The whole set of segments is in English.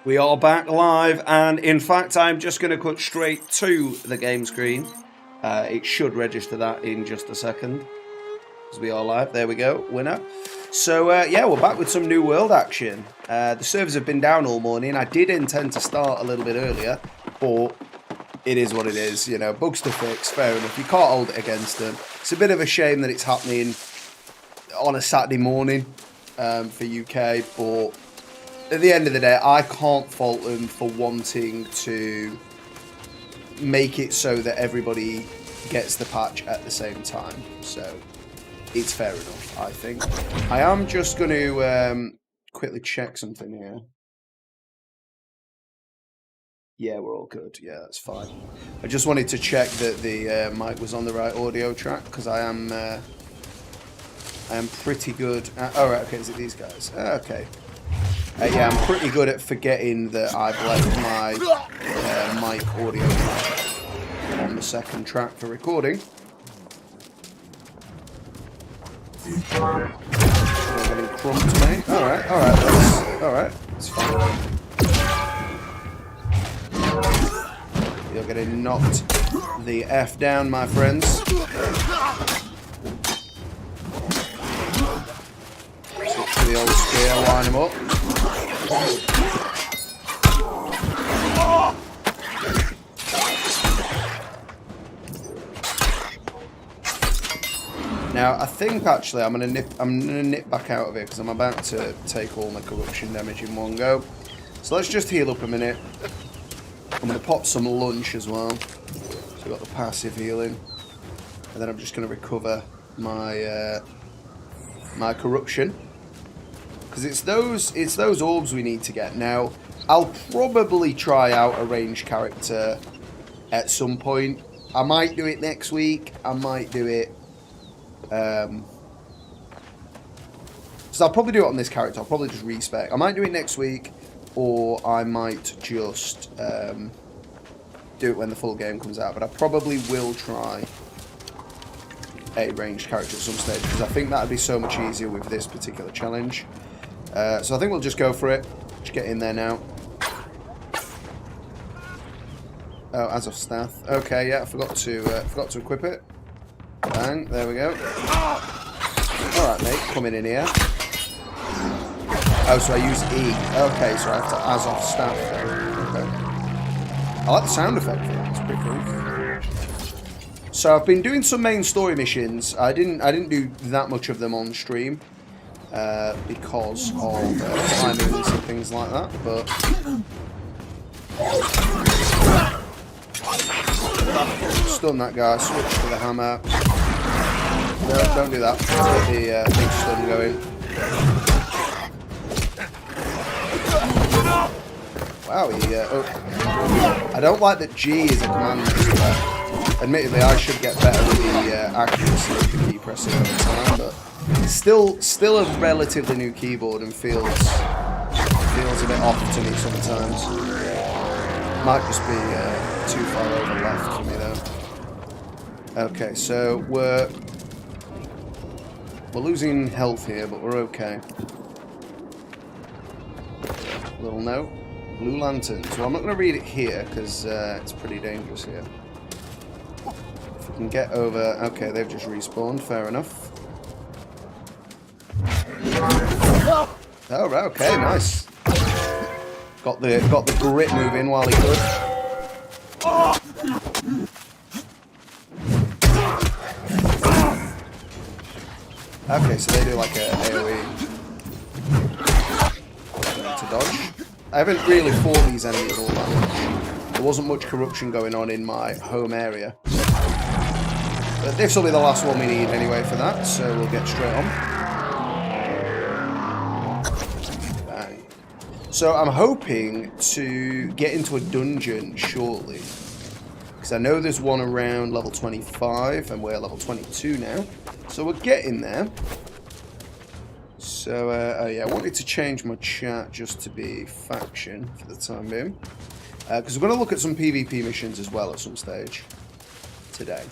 We are back live, and in fact, I'm just going to cut straight to the game screen. It should register that in just a second, as we are live. There we go, winner. So, yeah, we're back with some New World action. The servers have been down all morning. I did intend to start a little bit earlier, but it is what it is. You know, bugs to fix, fair enough. You can't hold it against them. It's a bit of a shame that it's happening on a Saturday morning for UK, but at the end of the day, I can't fault them for wanting to make it so that everybody gets the patch at the same time. So it's fair enough, I think. I am just going to quickly check something here. Yeah, we're all good. Yeah, that's fine. I just wanted to check that the mic was on the right audio track, because I am pretty good. Oh, right, okay, is it these guys? Okay. Yeah, I'm pretty good at forgetting that I've left my mic audio track on the second track for recording. You're getting crumped, mate. Alright, it's fine. You're getting knocked the F down, my friends. Switch to the old spear, line them up. Now, I think actually I'm gonna nip back out of it because I'm about to take all my corruption damage in one go. So let's just heal up a minute. I'm gonna pop some lunch as well. So we've got the passive healing, and then I'm just gonna recover my my corruption. Because it's those orbs we need to get. Now, I'll probably try out a ranged character at some point. I might do it next week. I might do it. So I'll probably do it on this character. I'll probably just respec. I might do it next week, or I might just do it when the full game comes out. But I probably will try a ranged character at some stage, because I think that would be so much easier with this particular challenge. So I think we'll just go for it. Just get in there now. Oh, as of staff. Okay, yeah, I forgot to equip it. Bang, there we go. Alright, mate, coming in here. Oh, so I use E. Okay, so I have to as of staff there. Okay. I like the sound effect for that. It's pretty cool. So I've been doing some main story missions. I didn't do that much of them on stream. Because of timings and things like that, but stun that guy, switch to the hammer. No, don't do that. Get the big stun going. Wow, I don't like that G is a command. Admittedly, I should get better with the accuracy of the key pressing over time, but still a relatively new keyboard and feels a bit off to me sometimes. Might just be too far over left for me though. Okay, so we're losing health here, but we're okay. Little note. Blue Lantern. So I'm not going to read it here because it's pretty dangerous here. If we can get over... Okay, they've just respawned. Fair enough. Oh, right, okay, nice. Got the grit moving while he could. Okay, so they do like a AoE to dodge. I haven't really fought these enemies all that much. There wasn't much corruption going on in my home area. But this will be the last one we need anyway for that, so we'll get straight on. So I'm hoping to get into a dungeon shortly, because I know there's one around level 25 and we're level 22 now, so we're getting there. So yeah, I wanted to change my chat just to be faction for the time being, because we're going to look at some PvP missions as well at some stage today.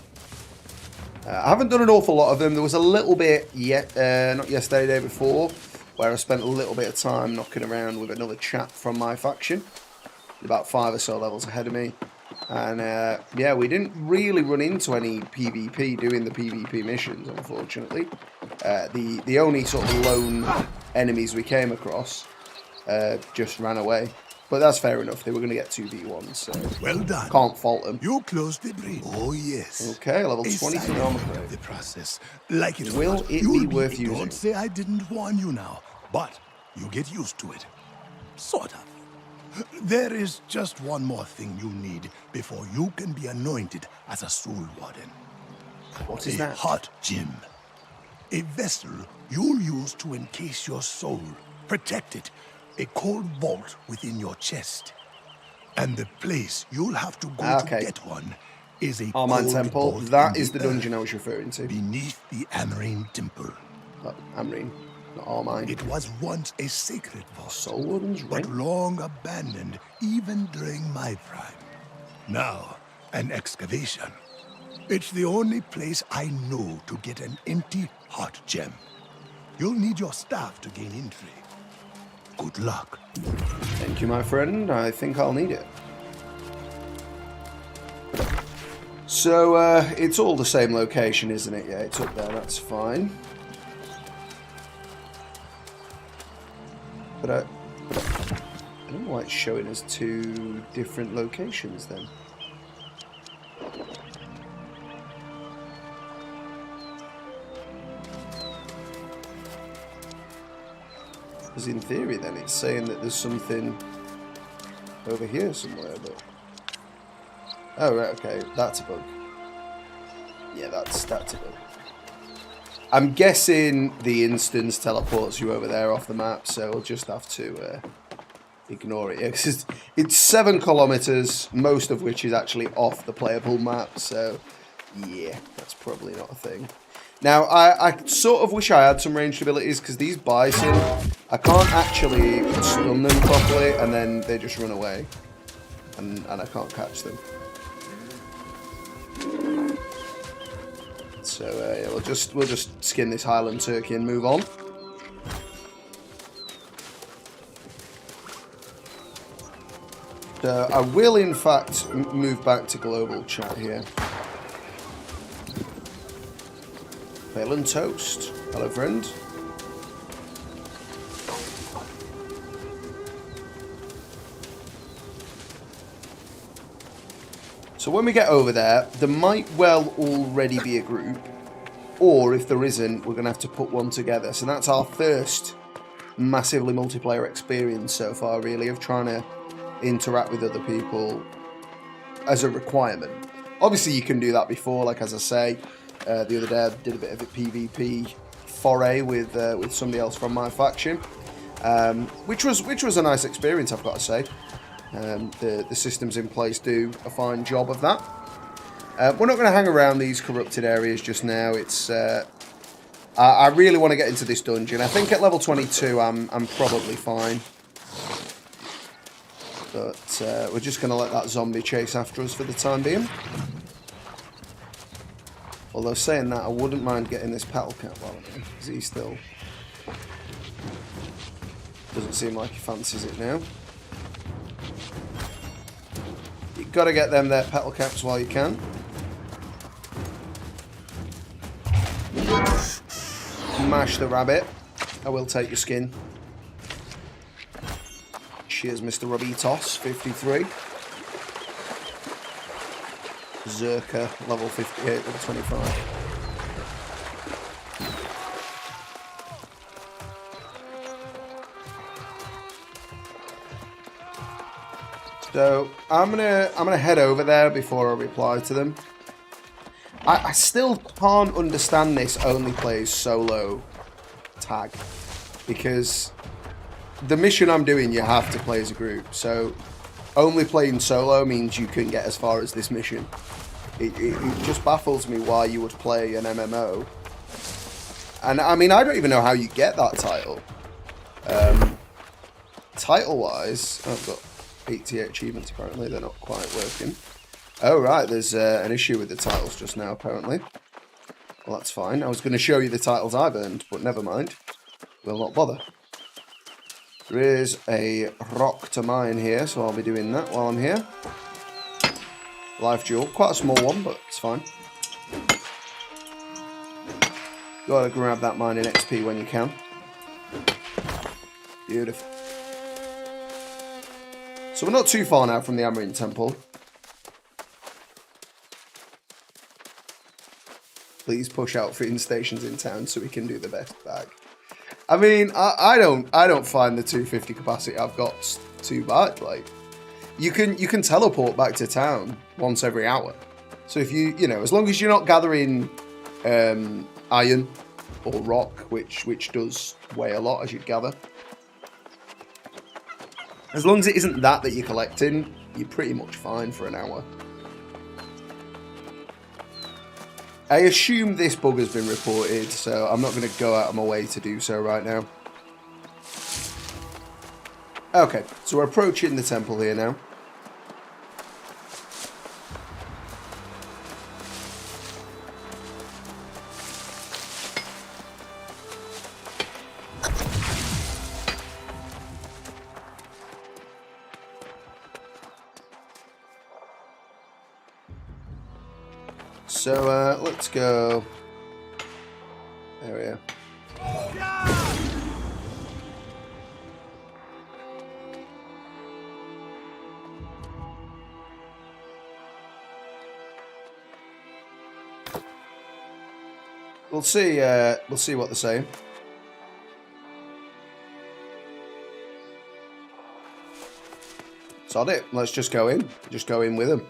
I haven't done an awful lot of them. There was a little bit not yesterday, day before, where I spent a little bit of time knocking around with another chap from my faction, about 5 or so levels ahead of me. And yeah, we didn't really run into any PvP doing the PvP missions, unfortunately. The only sort of lone enemies we came across just ran away. But that's fair enough. They were going to get 2v1s, so well done. Can't fault them. You closed the bridge. Oh yes. Okay, level 23 armor crate. The process, like it Will it be worth using? Don't say I didn't warn you now, but you get used to it, sort of. There is just one more thing you need before you can be anointed as a soul warden. What is a that? Heart gem. A vessel you'll use to encase your soul, protect it. A cold vault within your chest. And the place you'll have to go to get one is a Armine cold Temple. vault That in is the dungeon I was referring to. beneath the Amrine Temple. Amrine, not Armine. It was once a sacred vault, Soul Warden's but ring? long abandoned even during my prime. Now, an excavation. It's the only place I know to get an empty heart gem. You'll need your staff to gain entry. Good luck. Thank you, my friend. I think I'll need it. So, it's all the same location, isn't it? Yeah, it's up there. That's fine. But I don't know why it's showing us 2 different locations then. Because in theory then it's saying that there's something over here somewhere, but... Oh, right, okay, that's a bug. Yeah, that's a bug. I'm guessing the instance teleports you over there off the map, so we'll just have to ignore it. Yeah, 'cause it's 7 kilometers, most of which is actually off the playable map, so yeah, that's probably not a thing. Now, I sort of wish I had some ranged abilities, because these bison, I can't actually stun them properly, and then they just run away. And I can't catch them. So, yeah, we'll just skin this Highland turkey and move on. So, I will, in fact, move back to global chat here. Phelan Toast. Hello, friend. So when we get over there might well already be a group, or if there isn't, we're going to have to put one together. So that's our first massively multiplayer experience so far, really, of trying to interact with other people as a requirement. Obviously, you can do that before, like as I say. The other day I did a bit of a PvP foray with somebody else from my faction, which was a nice experience, I've got to say. The systems in place do a fine job of that. We're not going to hang around these corrupted areas just now. It's I really want to get into this dungeon. I think at level 22 I'm probably fine, but we're just going to let that zombie chase after us for the time being. Although saying that, I wouldn't mind getting this petal cap while I'm in, because he still doesn't seem like he fancies it now. You've got to get them their petal caps while you can. Mash the rabbit. I will take your skin. Cheers, Mr. Robitos, 53. Zerka, level 58, level 25. So I'm gonna head over there before I reply to them. I still can't understand this only plays solo tag, because the mission I'm doing you have to play as a group. So only playing solo means you couldn't get as far as this mission. It just baffles me why you would play an MMO. And I mean, I don't even know how you get that title. Title-wise, I've got 88 achievements apparently, they're not quite working. Oh right, there's an issue with the titles just now apparently. Well, that's fine. I was going to show you the titles I've earned, but never mind. We'll not bother. There is a rock to mine here, so I'll be doing that while I'm here. Life jewel. Quite a small one, but it's fine. Gotta grab that mining XP when you can. Beautiful. So we're not too far now from the Amarin Temple. Please push out fitting stations in town so we can do the best bag. I mean, I don't find the 250 capacity I've got too bad. Like, you can teleport back to town once every hour. So if you know, as long as you're not gathering iron or rock, which does weigh a lot, as you'd gather. As long as it isn't that you're collecting, you're pretty much fine for an hour. I assume this bug has been reported, so I'm not going to go out of my way to do so right now. Okay, so we're approaching the temple here now. So, let's go. There we are. We'll see what they're saying. Sod it. Let's just go in. Just go in with them.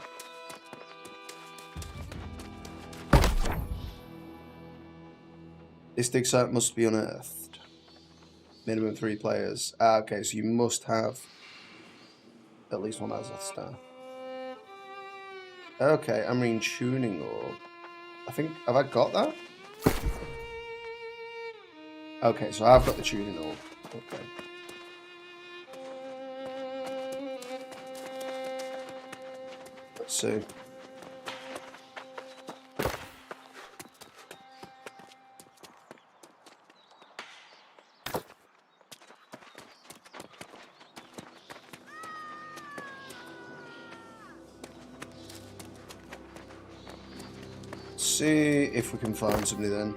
This dig site must be unearthed. Minimum 3 players. Ah, okay, so you must have at least one Azoth star. Okay, Amarin tuning orb. I think, have I got that? Okay, so I've got the tuning orb. Okay. Let's see. See if we can find somebody then.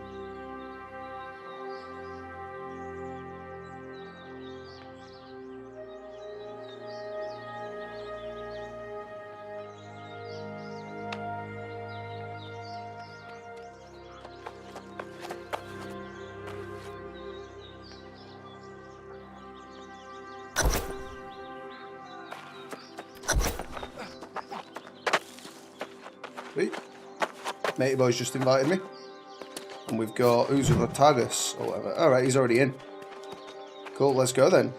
Sweet. Matey boy's just invited me. And we've got Uzuratagus or whatever. Alright, he's already in. Cool, let's go then.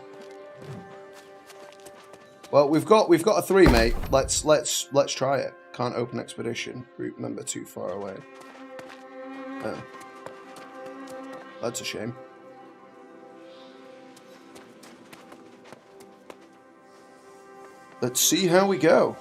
Well, we've got a 3, mate. Let's try it. Can't open expedition. Group member too far away. Oh. That's a shame. Let's see how we go.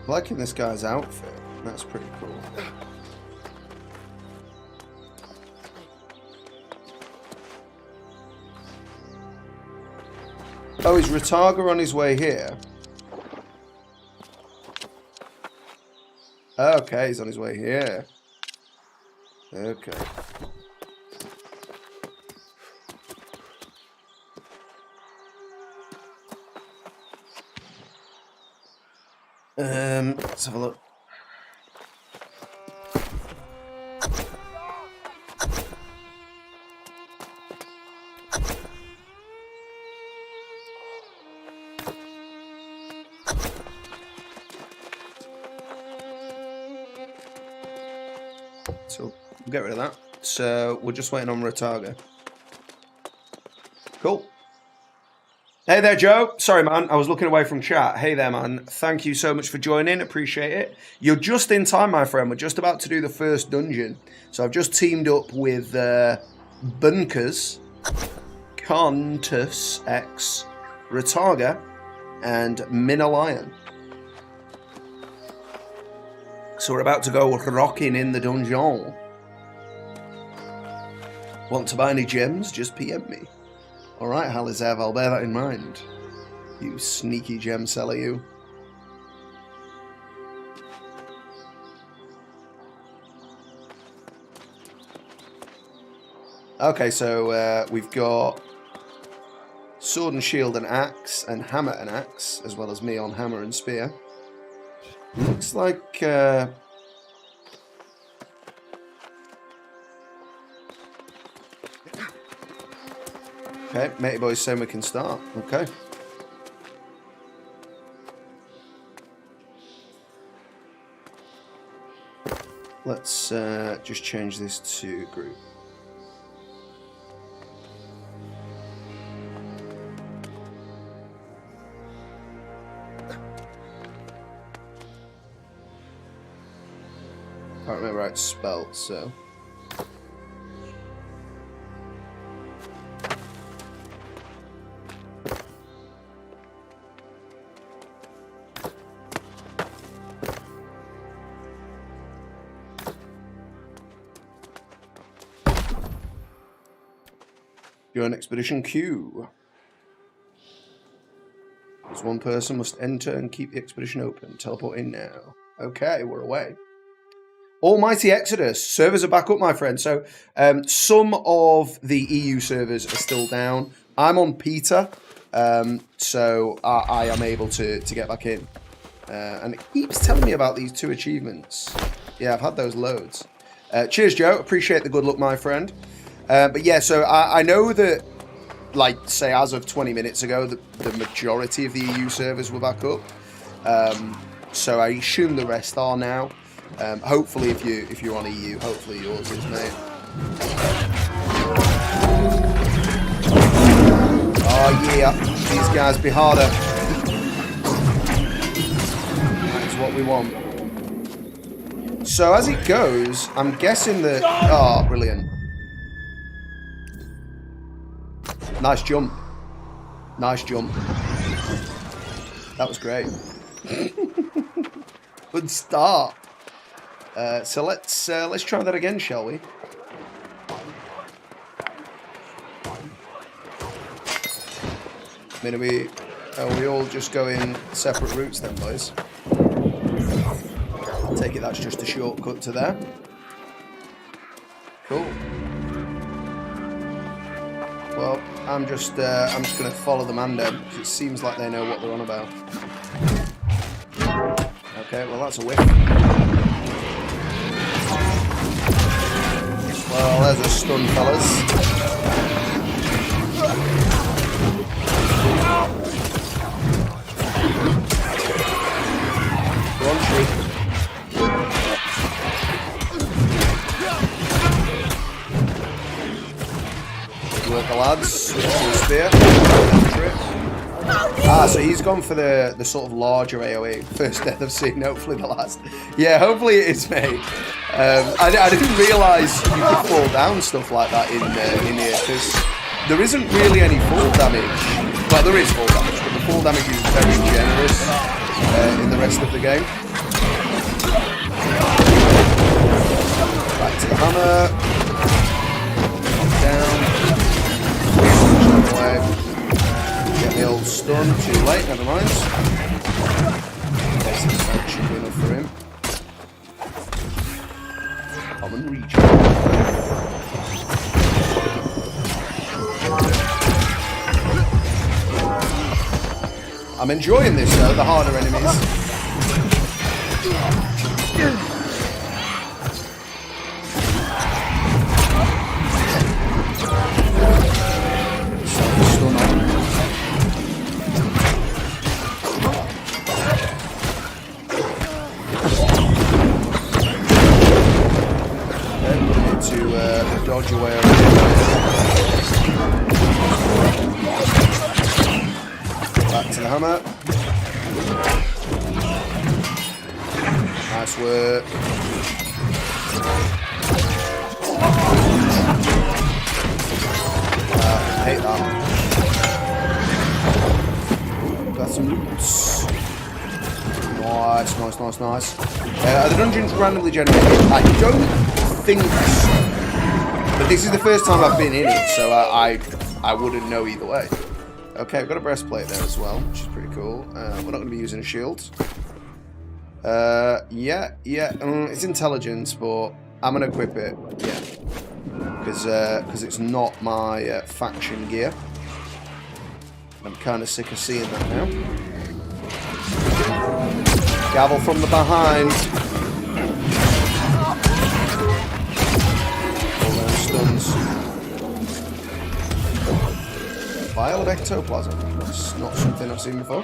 Liking this guy's outfit. That's pretty cool. Oh, is Rataga on his way here? Okay, he's on his way here. Okay. Let's have a look. So we'll get rid of that. So we're just waiting on Rataga. Cool. Hey there, Joe. Sorry, man. I was looking away from chat. Hey there, man. Thank you so much for joining. Appreciate it. You're just in time, my friend. We're just about to do the first dungeon. So I've just teamed up with Bunkers. Kantus X, Rataga, and Minalion. So we're about to go rocking in the dungeon. Want to buy any gems? Just PM me. Alright, Halizev, I'll bear that in mind. You sneaky gem seller, you. Okay, so we've got sword and shield and axe, and hammer and axe, as well as me on hammer and spear. Looks like... okay, matey boy's saying we can start. Okay. Let's just change this to group. Can't remember how it's spelled, so... Join expedition queue. As one person must enter and keep the expedition open. Teleport in now. Okay, we're away. Almighty Exodus. Servers are back up, my friend. So some of the EU servers are still down. I'm on Peter, so I am able to get back in. And it keeps telling me about these 2 achievements. Yeah, I've had those loads. Cheers, Joe. Appreciate the good luck, my friend. But yeah, so I know that, like, say, as of 20 minutes ago, the majority of the EU servers were back up. So I assume the rest are now. Hopefully, if you're on EU, hopefully yours is, mate. Oh yeah, these guys be harder. That is what we want. So as it goes, I'm guessing that... Oh, brilliant. Nice jump. Nice jump. That was great. Good start. So let's try that again, shall we? I mean, are we all just going separate routes then, boys? I take it that's just a shortcut to there. Cool. Well, I'm just gonna follow the Mando because it seems like they know what they're on about. Okay, well that's a whiff. Well, there's a stun, fellas. Go on, shoot. Work the lads. Switch to the spear. So he's gone for the sort of larger AoE. First death I've seen, hopefully the last. Yeah, hopefully it is, mate. I didn't realise you could fall down stuff like that in here, because there isn't really any fall damage. Well, there is fall damage, but the fall damage is very generous in the rest of the game. Back to the hammer. Down. Away. Get the old stun. Too late, never mind. Basic attack should be enough for him. Common region. I'm enjoying this though, the harder enemies. Stun on. To dodge away around. Back to the hammer. Nice work. I hate that. Got some loots. Nice. Are the dungeons randomly generated? I don't think so. But this is the first time I've been in it, so I wouldn't know either way. Okay, we've got a breastplate there as well, which is pretty cool. We're not going to be using a shield. It's intelligence, but I'm going to equip it, because it's not my faction gear. I'm kind of sick of seeing that now. Gavel from the behind. All those stuns. Vial of ectoplasm. That's not something I've seen before.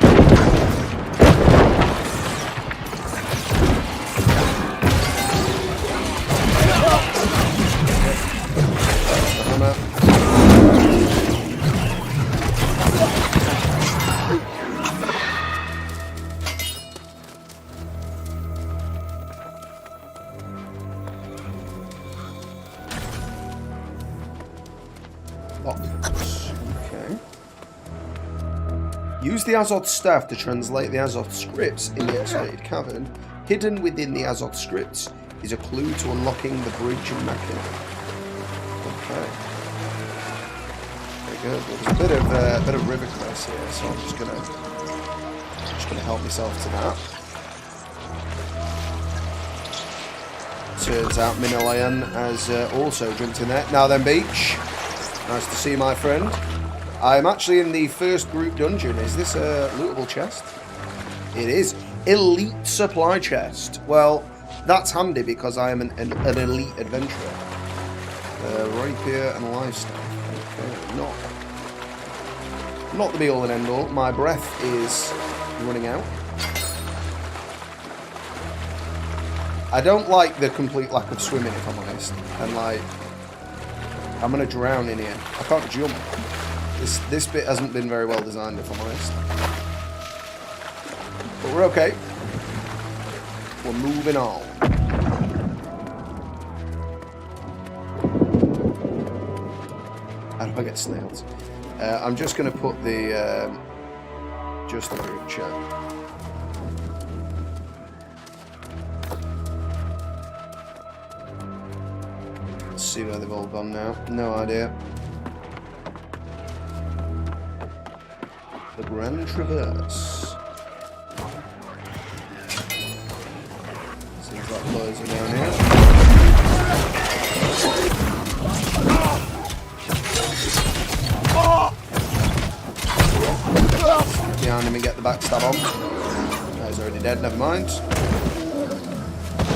Okay. Use the Azoth staff to translate the Azoth scripts in the isolated cavern. Hidden within the Azoth scripts is a clue to unlocking the bridge in Machina. Okay. Very good. Well, there's a bit of river crest here, so I'm just gonna help myself to that. Turns out Minolayan has also jumped in there. Now then, Beach. Nice to see you, my friend. I'm actually in the first group dungeon. Is this a lootable chest? It is. Elite supply chest. Well, that's handy because I am an elite adventurer. Rapier and lifestyle. Okay, not the be all and end all. My breath is running out. I don't like the complete lack of swimming, if I'm honest. And like, I'm gonna drown in here. I can't jump. This bit hasn't been very well designed, if I'm honest. But we're okay. We're moving on. How do I get snails? I'm just gonna put the just the group chat. Let's see where they've all gone now. No idea. The Grand Traverse. Seems like loads are down here. Behind him and get the backstab on. No, he's already dead, never mind.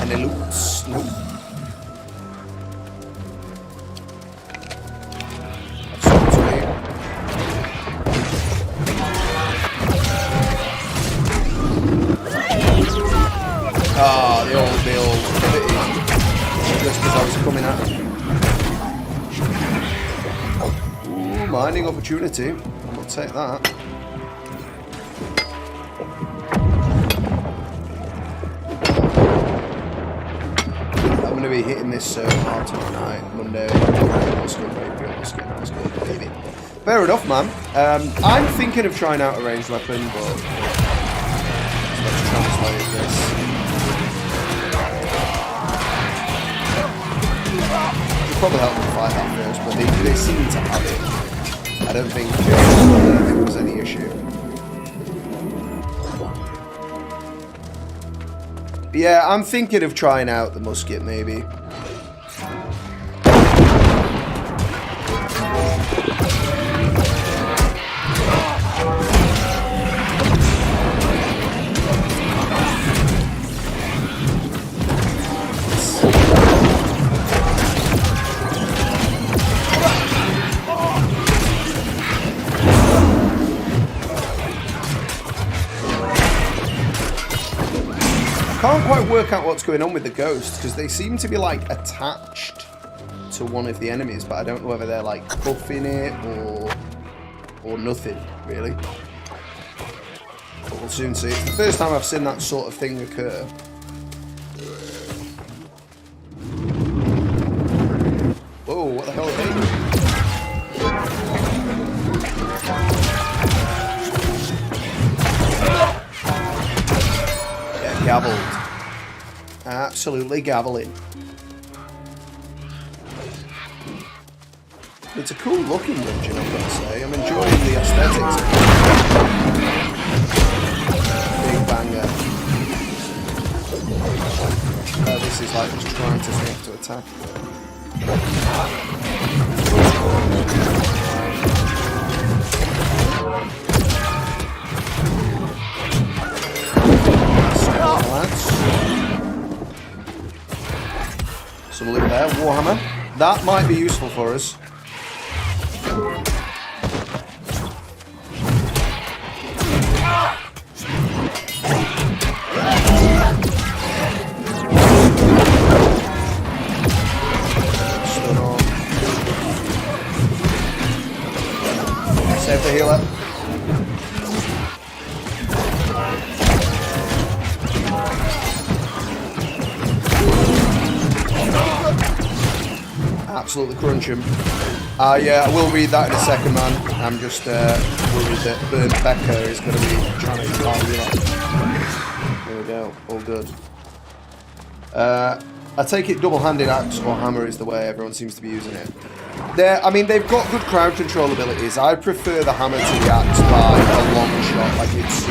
Any loots? Nope. Ah, the old pivoting. Just because I was coming at him. Ooh, mining opportunity. I'm gonna take that. I'm gonna be hitting this so hard tomorrow night, Monday. Let's go, baby. Fair enough, man. I'm thinking of trying out a ranged weapon, but let's translate this. Probably help them fight that first, but they seem to have it. I don't think there's any issue. Yeah, I'm thinking of trying out the musket, maybe. Can't quite work out what's going on with the ghosts because they seem to be like attached to one of the enemies, but I don't know whether they're like buffing it or nothing really. But we'll soon see. It's the first time I've seen that sort of thing occur. Whoa, what the hell are they doing? gavelled. Absolutely gaveling. It's a cool looking dungeon, I'm going to say. I'm enjoying the aesthetics. Big banger. This is like just trying to have to attack. Some loot there, Warhammer. That might be useful for us. Save the healer. Absolutely crunch him. Yeah, I will read that in a second, man. I'm just worried that Bernd Becker is going to be trying to find me. There we go. All good. I take it double-handed axe or hammer is the way everyone seems to be using it. I mean, they've got good crowd control abilities. I prefer the hammer to the axe by a long shot. Like, it's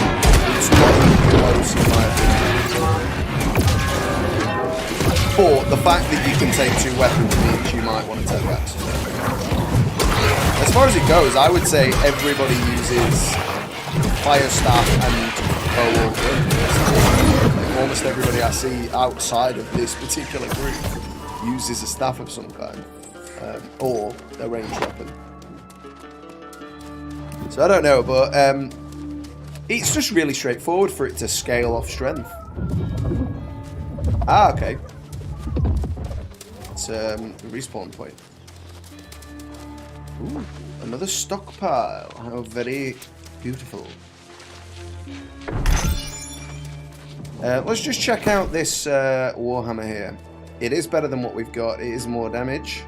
not even close in my opinion. But the fact that you can take two weapons means you might want to take axe. As far as it goes, I would say everybody uses fire staff and bow or gun. Almost everybody I see outside of this particular group uses a staff of some kind. Or a ranged weapon. So I don't know, but it's just really straightforward for it to scale off strength. Ah, okay. It's a respawn point. Ooh, another stockpile. How very beautiful. Let's just check out this Warhammer here. It is better than what we've got. It is more damage.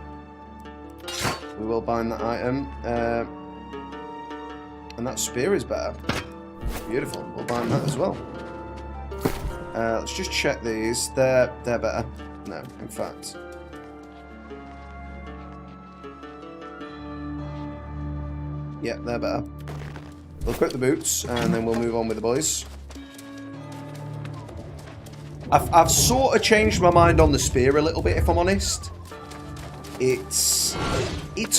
We will bind that item. And that spear is better. Beautiful. We'll bind that as well. Let's just check these. They're better. No, in fact. Yep, they're better. We'll equip the boots and then we'll move on with the boys. I've sort of changed my mind on the spear a little bit, if I'm honest. It's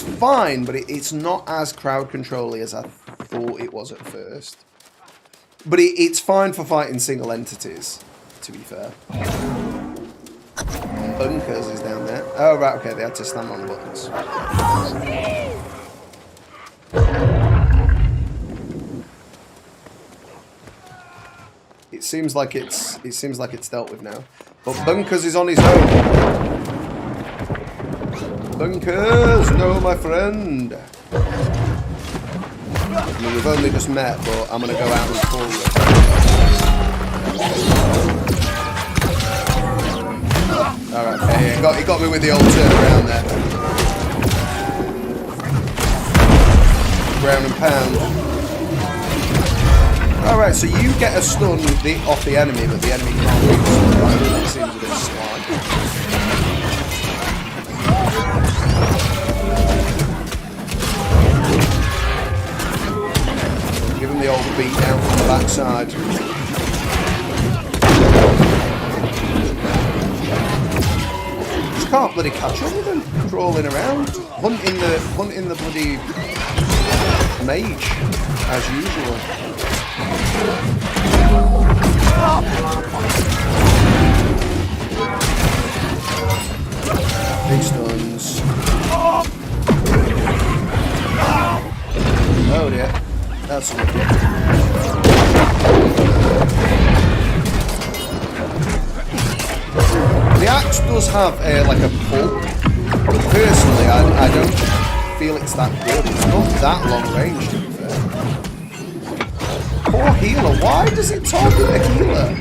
fine, but it's not as crowd control-y as I thought it was at first. But it's fine for fighting single entities, to be fair. Bunkers is down there. Oh, right, okay, they had to stand on the buttons. It seems like it's dealt with now. But Bunkers is on his own. Bunkers, no, my friend. I mean, we've only just met, but I'm gonna go out and call you. All right, okay, he got me with the old turnaround there. Ground and pound. Alright, so you get a stun off the enemy, but the enemy can't reach the right. That seems a bit sly. Give him the old beat down from the backside. Just can't bloody catch up with them, crawling around, hunting the bloody mage, as usual. Big stuns. Oh dear, that's wicked. The axe does have like a pull. Personally, I don't feel it's that good. It's not that long range, to be fair. Poor healer. Why does it target a healer?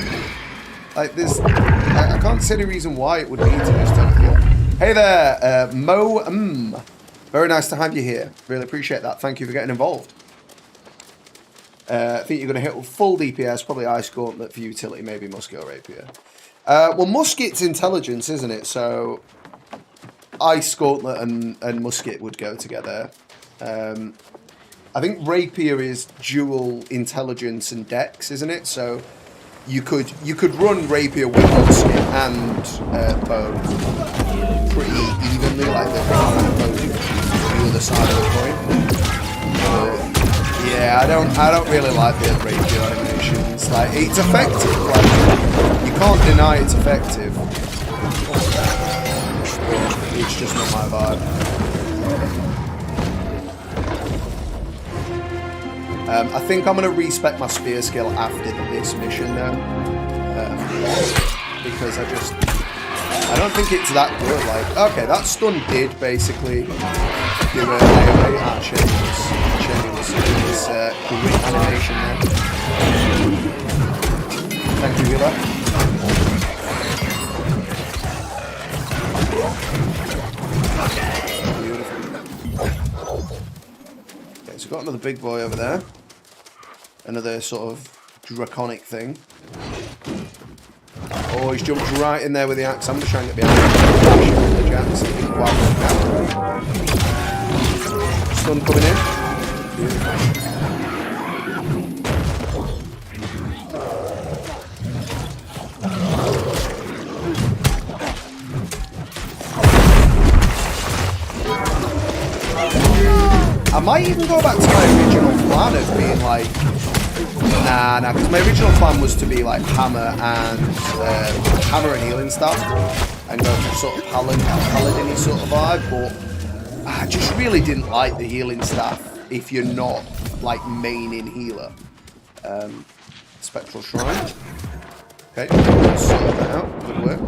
Like, there's... I can't see any reason why it would need to just target a healer. Hey there, Mo. Very nice to have you here. Really appreciate that. Thank you for getting involved. I think you're going to hit full DPS, probably Ice Gauntlet for utility, maybe Musket or Rapier. Well, Musket's intelligence, isn't it? So Ice Gauntlet and Musket would go together. I think Rapier is dual intelligence and dex, isn't it? So you could run Rapier with Musket and bow pretty evenly, like the other side of the coin. Yeah, I don't really like the Rapier animations. Like, it's effective. Like, you can't deny it's effective. It's just not my vibe. I think I'm going to respec my spear skill after this mission now. Because I don't think it's that good. Like, okay, that stun did basically do a melee at Shameless. Great animation there. Thank you, Wheeler. Beautiful. Okay, so we've got another big boy over there. Another sort of draconic thing. Oh, he's jumped right in there with the axe. I'm going to try and get behind the jacks. Stun coming in. Beautiful. I might even go back to my original plan of being like, nah, because my original plan was to be like hammer and healing stuff, and go for sort of paladin-y sort of vibe. But I just really didn't like the healing staff if you're not like main-in healer. Spectral Shrine. Okay, sort that out. Good work.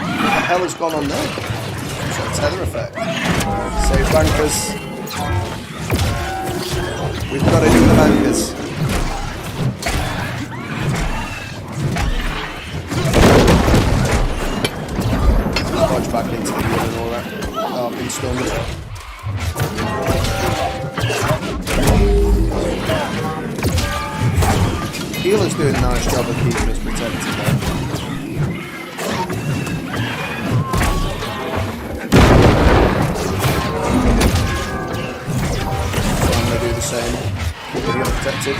What the hell has gone on there? It's a tether effect. Save bankers. We've got to do the bankers. Dodge back into the wood and all that. Oh, I've been stunned. Healer's doing a nice job of keeping us protected there. Same. Keeping it protected.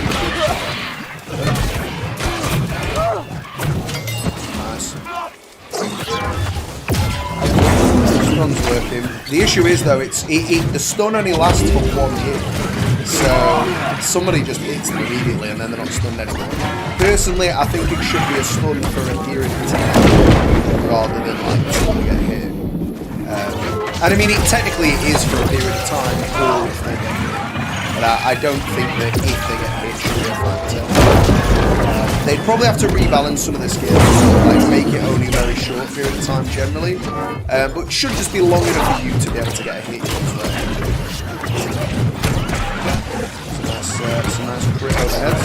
Nice. Stun's working. The issue is though, the stun only lasts for 1 hit. So somebody just hits them immediately and then they're not stunned anymore. Personally, I think it should be a stun for a period of time rather than like until they get hit. And I mean, technically it is for a period of time or if they get hit. But I don't think that if they get hit, should be a factor. They'd probably have to rebalance some of the skills, like make it only a very short period of time generally. But it should just be long enough for you to be able to get a hit as well. Some nice crit overhead.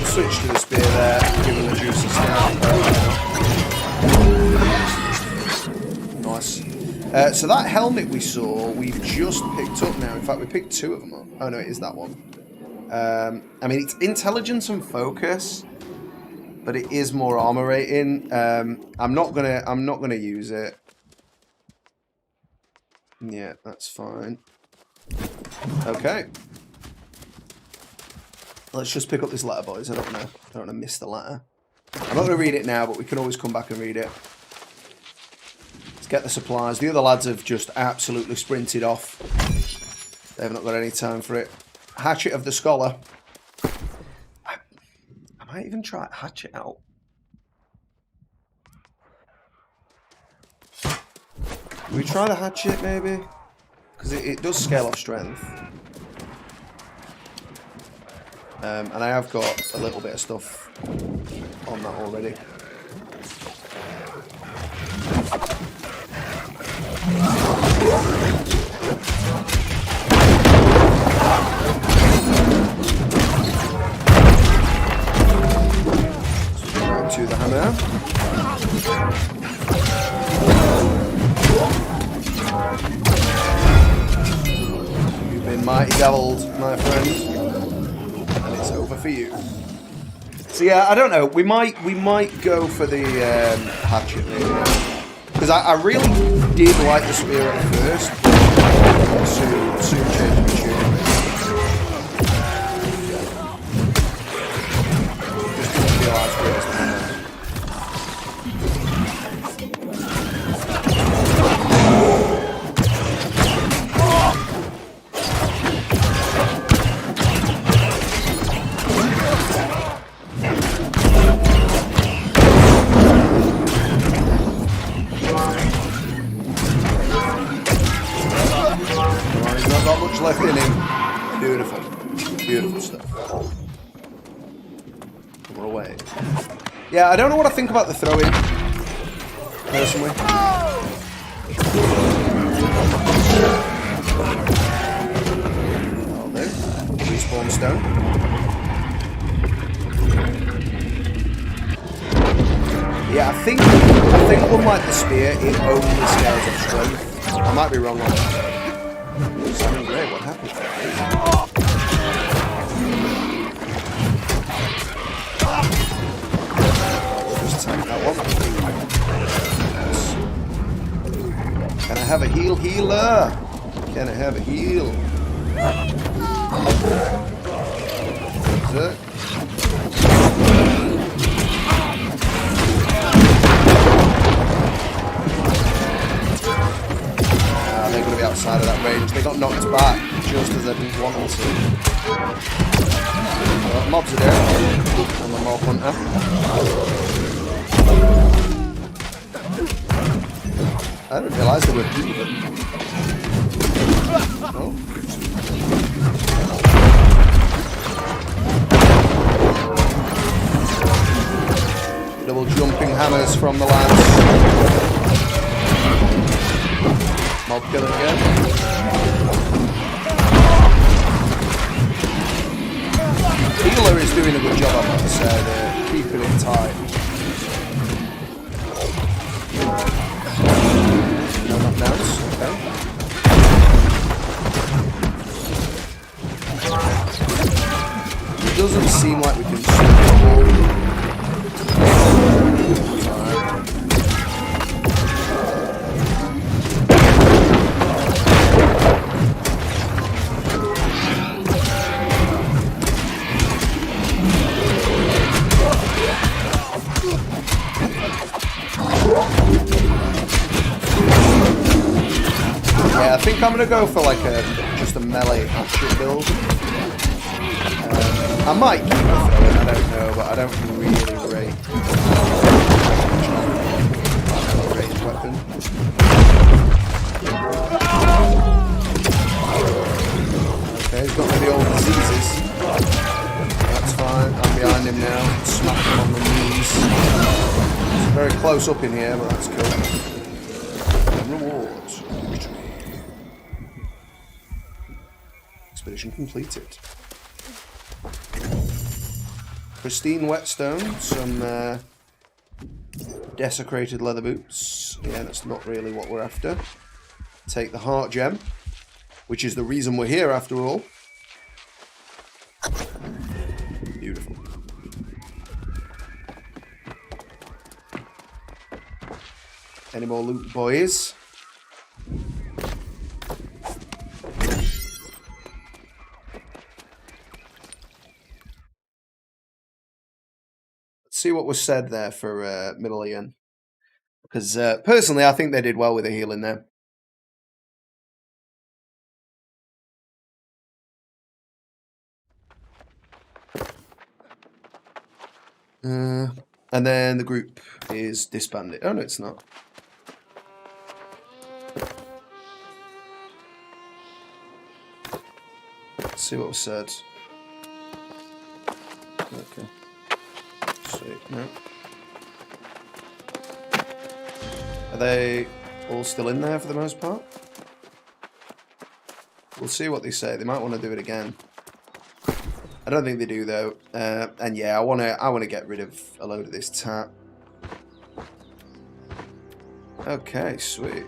Switch to the spear there, give him the juicy snap. Nice. So that helmet we saw, we've just picked up now. In fact, we picked 2 of them up. Oh no, it is that one. I mean, it's intelligence and focus, but it is more armor rating. I'm not gonna use it. Yeah, that's fine. Okay. Let's just pick up this letter, boys. I don't want to miss the letter. I'm not gonna read it now, but we can always come back and read it. Let's get the supplies. The other lads have just absolutely sprinted off. They've not got any time for it. Hatchet of the Scholar. I might even try Hatchet out. Can we try the Hatchet maybe? Because it does scale off strength. And I have got a little bit of stuff on that already. To the hammer. mighty gavelled, my friend. And it's over for you. So yeah, I don't know. We might go for the hatchet maybe. Because I really did like the spear at first. Soon changed my tune. Just didn't feel as good as the hammer. Left in him. Beautiful. Beautiful stuff. We're away. Yeah, I don't know what I think about the throw-in, personally. That'll do. Respawn stone. Yeah, I think unlike the spear, it only scales up strength. I might be wrong on that. Sounding great, what happened? Just take that one. Can I have a healer? Can I have a heal? Zerk. They're going to be outside of that range. They got knocked back just as I didn't want them to. Well, mobs are there. And the mob hunter. I didn't realise they were even. Oh. Double jumping hammers from the lance. Mob killing again. Healer is doing a good job, I must say. They're keeping it tight. No knockdowns. Okay. It doesn't seem like we can shoot the ball. Yeah, I think I'm gonna go for like just a melee hatchet build. I might keep it throwing, I don't know, but I don't really rate ranged weapon. Okay, he's got the old diseases. That's fine. I'm behind him now. Smack him on the knees. It's very close up in here, but that's cool. And rewards. Expedition completed. Pristine whetstone, some desecrated leather boots. Yeah, that's not really what we're after. Take the heart gem, which is the reason we're here after all. Beautiful. Any more loot, boys? See what was said there for Middle Eon, because personally I think they did well with the healing there. And then the group is disbanded. Oh no, it's not. Let's see what was said. Okay. Sweet. No. Are they all still in there for the most part? We'll see what they say. They might want to do it again. I don't think they do though. And yeah, I wanna get rid of a load of this tap. Okay, sweet.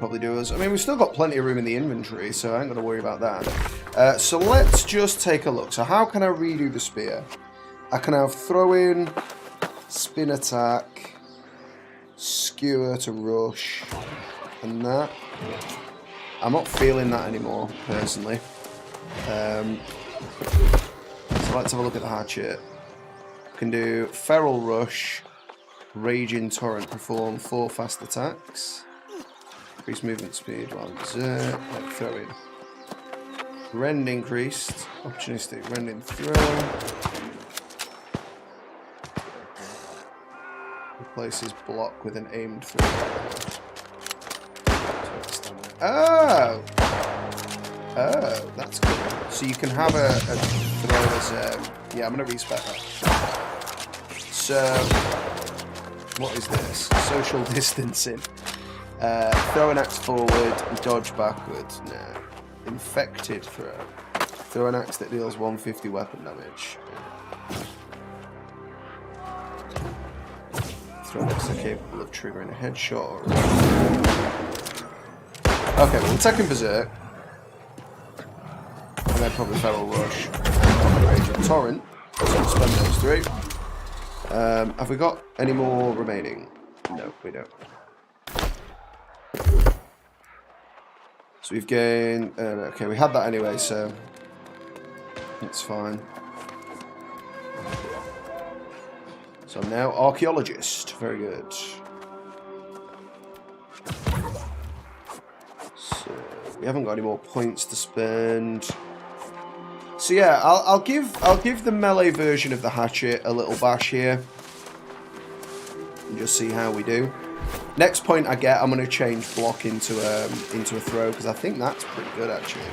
probably do us. I mean, we've still got plenty of room in the inventory, so I ain't going to worry about that. So let's just take a look. So how can I redo the spear? I can have throw in, spin attack, skewer to rush, and that. I'm not feeling that anymore, personally. So let's have a look at the hatchet. I can do feral rush, raging torrent, perform 4 fast attacks, increase movement speed while berserk, like throwing. Rend increased, opportunistic rending throw. Replaces block with an aimed throw. Oh! Oh, that's good. So you can have a throw as yeah, I'm going to respec that. So, what is this? Social distancing. Throw an axe forward, dodge backwards. No. Infected throw. Throw an axe that deals 150 weapon damage. Throw an axe that capable of triggering a headshot. Okay, well, we're taking berserk. And then probably feral rush. Raging torrent. So we'll spend those 3. Have we got any more remaining? No, we don't. So we've gained... okay, we had that anyway, so... It's fine. So now, archaeologist. Very good. So, we haven't got any more points to spend. So yeah, I'll give the melee version of the hatchet a little bash here. And just see how we do. Next point I get, I'm going to change block into a throw, because I think that's pretty good actually.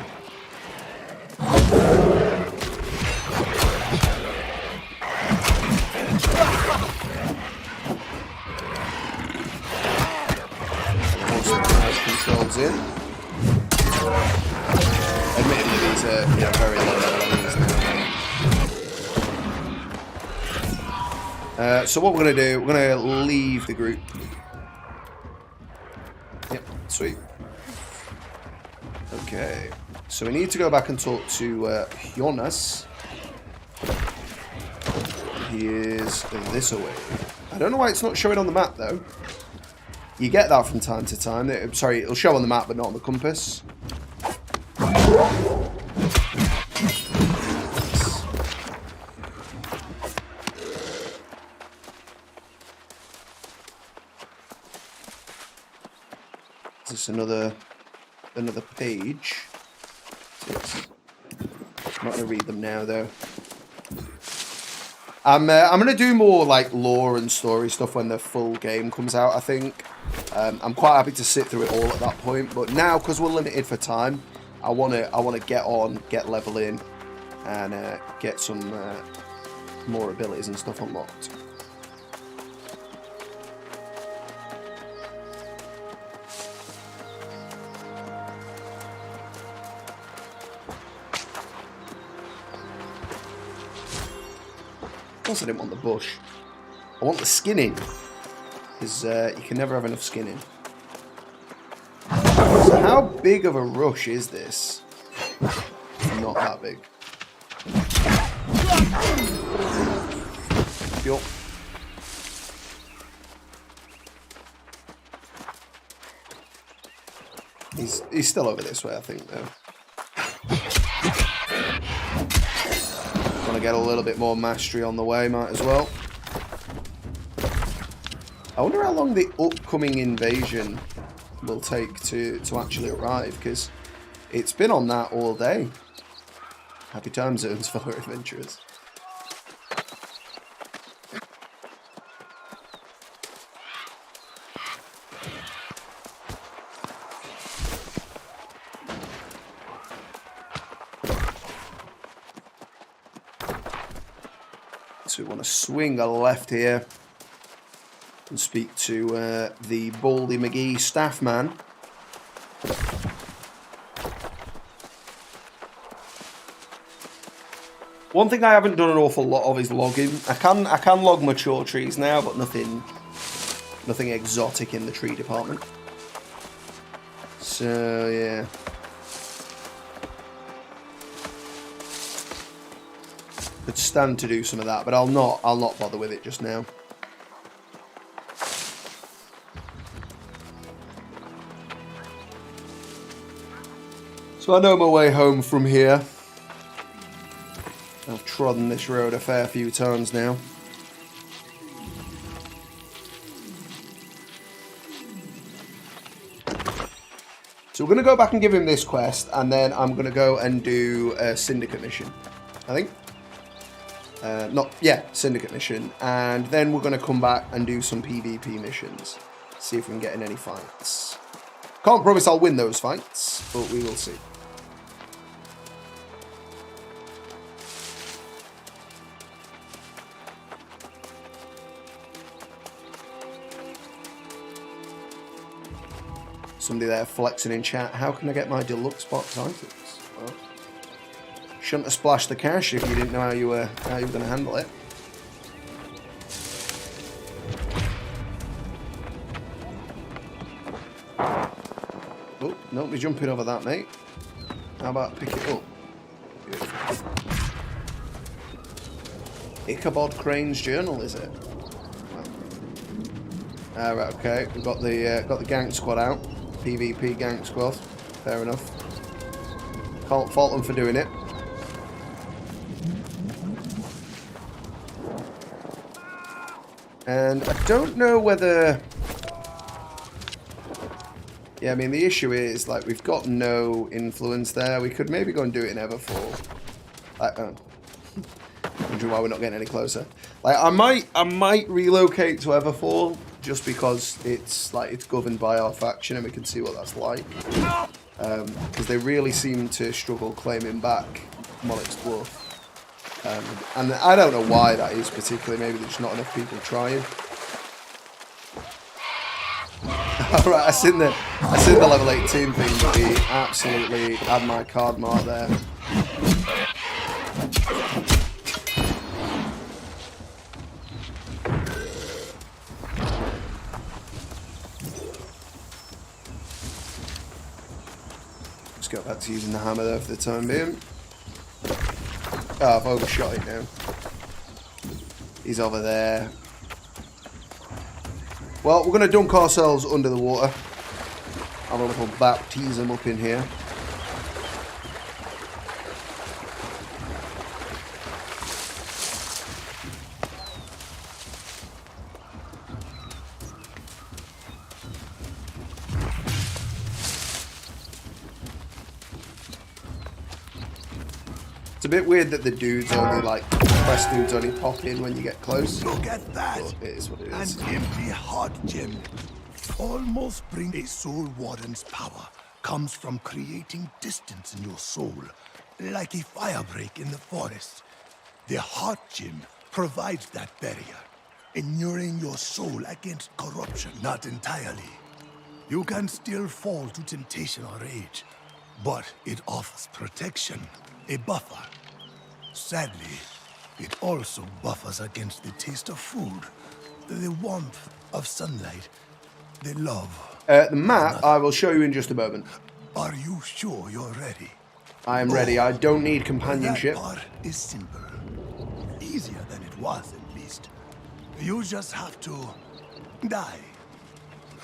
Controls in. Admittedly, these are very low level enemies now. So what we're going to do, we're going to leave the group. Yep, sweet. Okay, so we need to go back and talk to Jonas. He is this away. I don't know why it's not showing on the map though. You get that from time to time. Sorry, it'll show on the map but not on the compass. Is this another page? I'm not going to read them now though. I'm going to do more like lore and story stuff when the full game comes out, I think. I'm quite happy to sit through it all at that point, but now because we're limited for time, I want to get on, get level in, and get some more abilities and stuff unlocked. Of course I didn't want the bush. I want the skinning. Because you can never have enough skinning. So how big of a rush is this? Not that big. Yup. He's still over this way, I think, though. Want to get a little bit more mastery on the way, might as well. I wonder how long the upcoming invasion will take to actually arrive, because it's been on that all day. Happy time zones for our adventurers. So we want to swing a left here and speak to the Baldy McGee staff man. One thing I haven't done an awful lot of is logging. I can log mature trees now, but nothing exotic in the tree department. So, yeah. Could stand to do some of that, but I'll not bother with it just now. So I know my way home from here. I've trodden this road a fair few times now. So we're going to go back and give him this quest, and then I'm going to go and do a Syndicate mission, I think. Syndicate mission. And then we're going to come back and do some PvP missions. See if we can get in any fights. Can't promise I'll win those fights, but we will see. Somebody there flexing in chat. How can I get my deluxe box items? Well, shouldn't have splashed the cash if you didn't know how you were going to handle it. Oh, don't be jumping over that, mate. How about pick it up? Beautiful. Ichabod Crane's journal, is it? Right, okay. We've got the gang squad out. PvP gang squad. Fair enough. Can't fault them for doing it. And I don't know whether... Yeah, I mean, the issue is, like, we've got no influence there. We could maybe go and do it in Everfall. Wondering why we're not getting any closer. Like, I might relocate to Everfall just because it's governed by our faction and we can see what that's like. Because they really seem to struggle claiming back Monarch's Bluff. And I don't know why that is particularly. Maybe there's not enough people trying. Alright, I seen the level 18 thing, but he absolutely had my card mark there. Let's go back to using the hammer there for the time being. Oh, I've overshot it now. He's over there. Well, we're going to dunk ourselves under the water. Have a little baptism up in here. It's a bit weird that the dudes only, like, press dudes only pop in when you get close. Look at that! But it is what it is. An empty heart gem. Almost bring a soul warden's power comes from creating distance in your soul, like a firebreak in the forest. The heart gem provides that barrier, inuring your soul against corruption. Not entirely. You can still fall to temptation or rage, but it offers protection, a buffer. Sadly, it also buffers against the taste of food, the warmth of sunlight, the love. The map I will show you in just a moment. Are you sure you're ready? I am ready. I don't need companionship. That part is simple. Easier than it was, at least. You just have to die.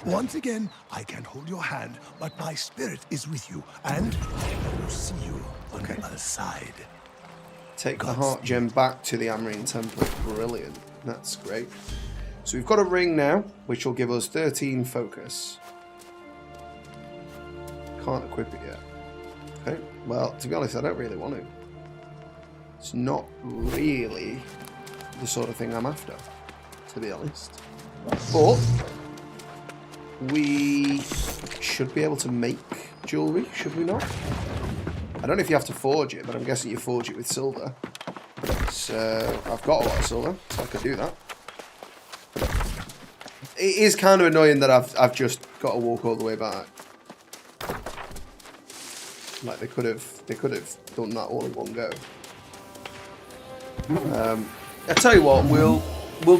Once again, I can't hold your hand, but my spirit is with you, and I will see you on the other side. Take the heart gem back to the Amrine Temple. Brilliant. That's great. So we've got a ring now, which will give us 13 focus. Can't equip it yet. Okay. Well, to be honest, I don't really want to. It's not really the sort of thing I'm after, to be honest. But we should be able to make jewellery, should we not? I don't know if you have to forge it, but I'm guessing you forge it with silver. So I've got a lot of silver, so I could do that. It is kind of annoying that I've just got to walk all the way back. Like they could have done that all in one go. I tell you what, we'll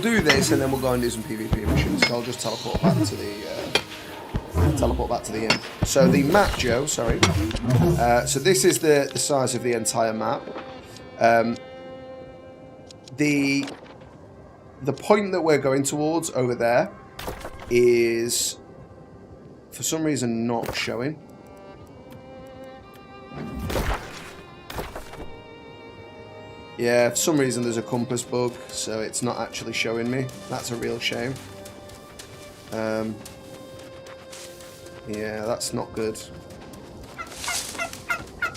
do this and then we'll go and do some PvP missions. So I'll just teleport back to the teleport back to the inn. So the map, Joe, sorry. So this is the size of the entire map. The point that we're going towards over there is, for some reason, not showing. Yeah, for some reason there's a compass bug, so it's not actually showing me. That's a real shame. Yeah, that's not good.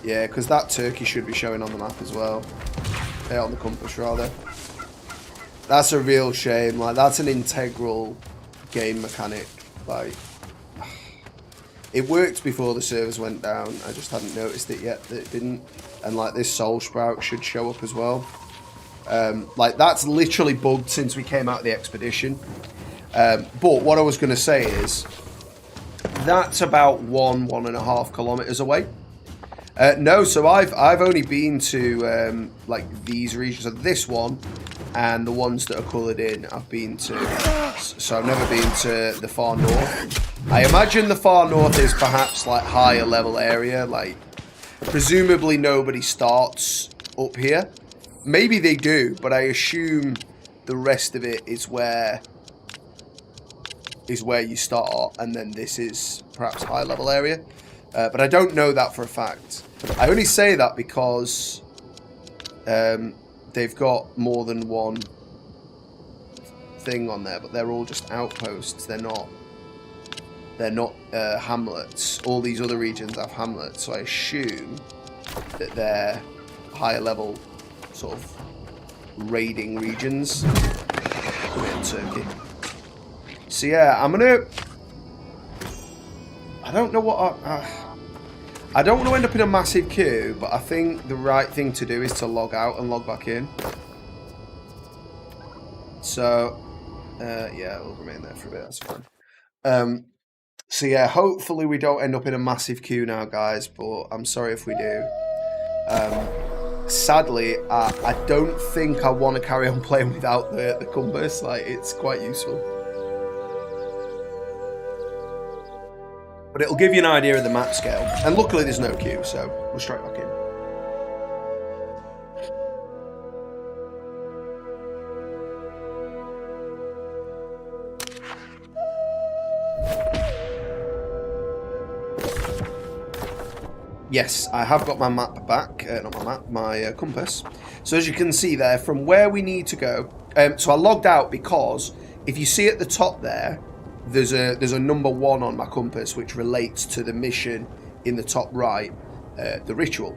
Yeah, because that turkey should be showing on the map as well. Yeah, on the compass, rather. That's a real shame. Like, that's an integral game mechanic. Like, it worked before the servers went down. I just hadn't noticed it yet that it didn't. And, like, this soul sprout should show up as well. Like, that's literally bugged since we came out of the expedition. But what I was going to say is, that's about 1.5 kilometers away. No, so I've only been to like these regions. So this one and the ones that are coloured in, I've been to. So I've never been to the far north. I imagine the far north is perhaps like higher level area. Like presumably nobody starts up here. Maybe they do, but I assume the rest of it is where you start, and then this is perhaps high level area. But I don't know that for a fact. I only say that because they've got more than one thing on there, but they're all just outposts. They're not hamlets. All these other regions have hamlets, so I assume that they're higher level sort of raiding regions. Come in, Turkey. So yeah, I'm gonna. I don't know what I don't want to end up in a massive queue, but I think the right thing to do is to log out and log back in. So, yeah, we'll remain there for a bit, that's fine. So yeah, hopefully we don't end up in a massive queue now, guys, but I'm sorry if we do. Sadly, I don't think I want to carry on playing without the compass. Like, it's quite useful. But it'll give you an idea of the map scale. And luckily there's no queue, so we'll straight back in. Yes, I have got my map back. Not my map, my compass. So as you can see there, from where we need to go... so I logged out because if you see at the top there, there's a number 1 on my compass which relates to the mission in the top right, the ritual.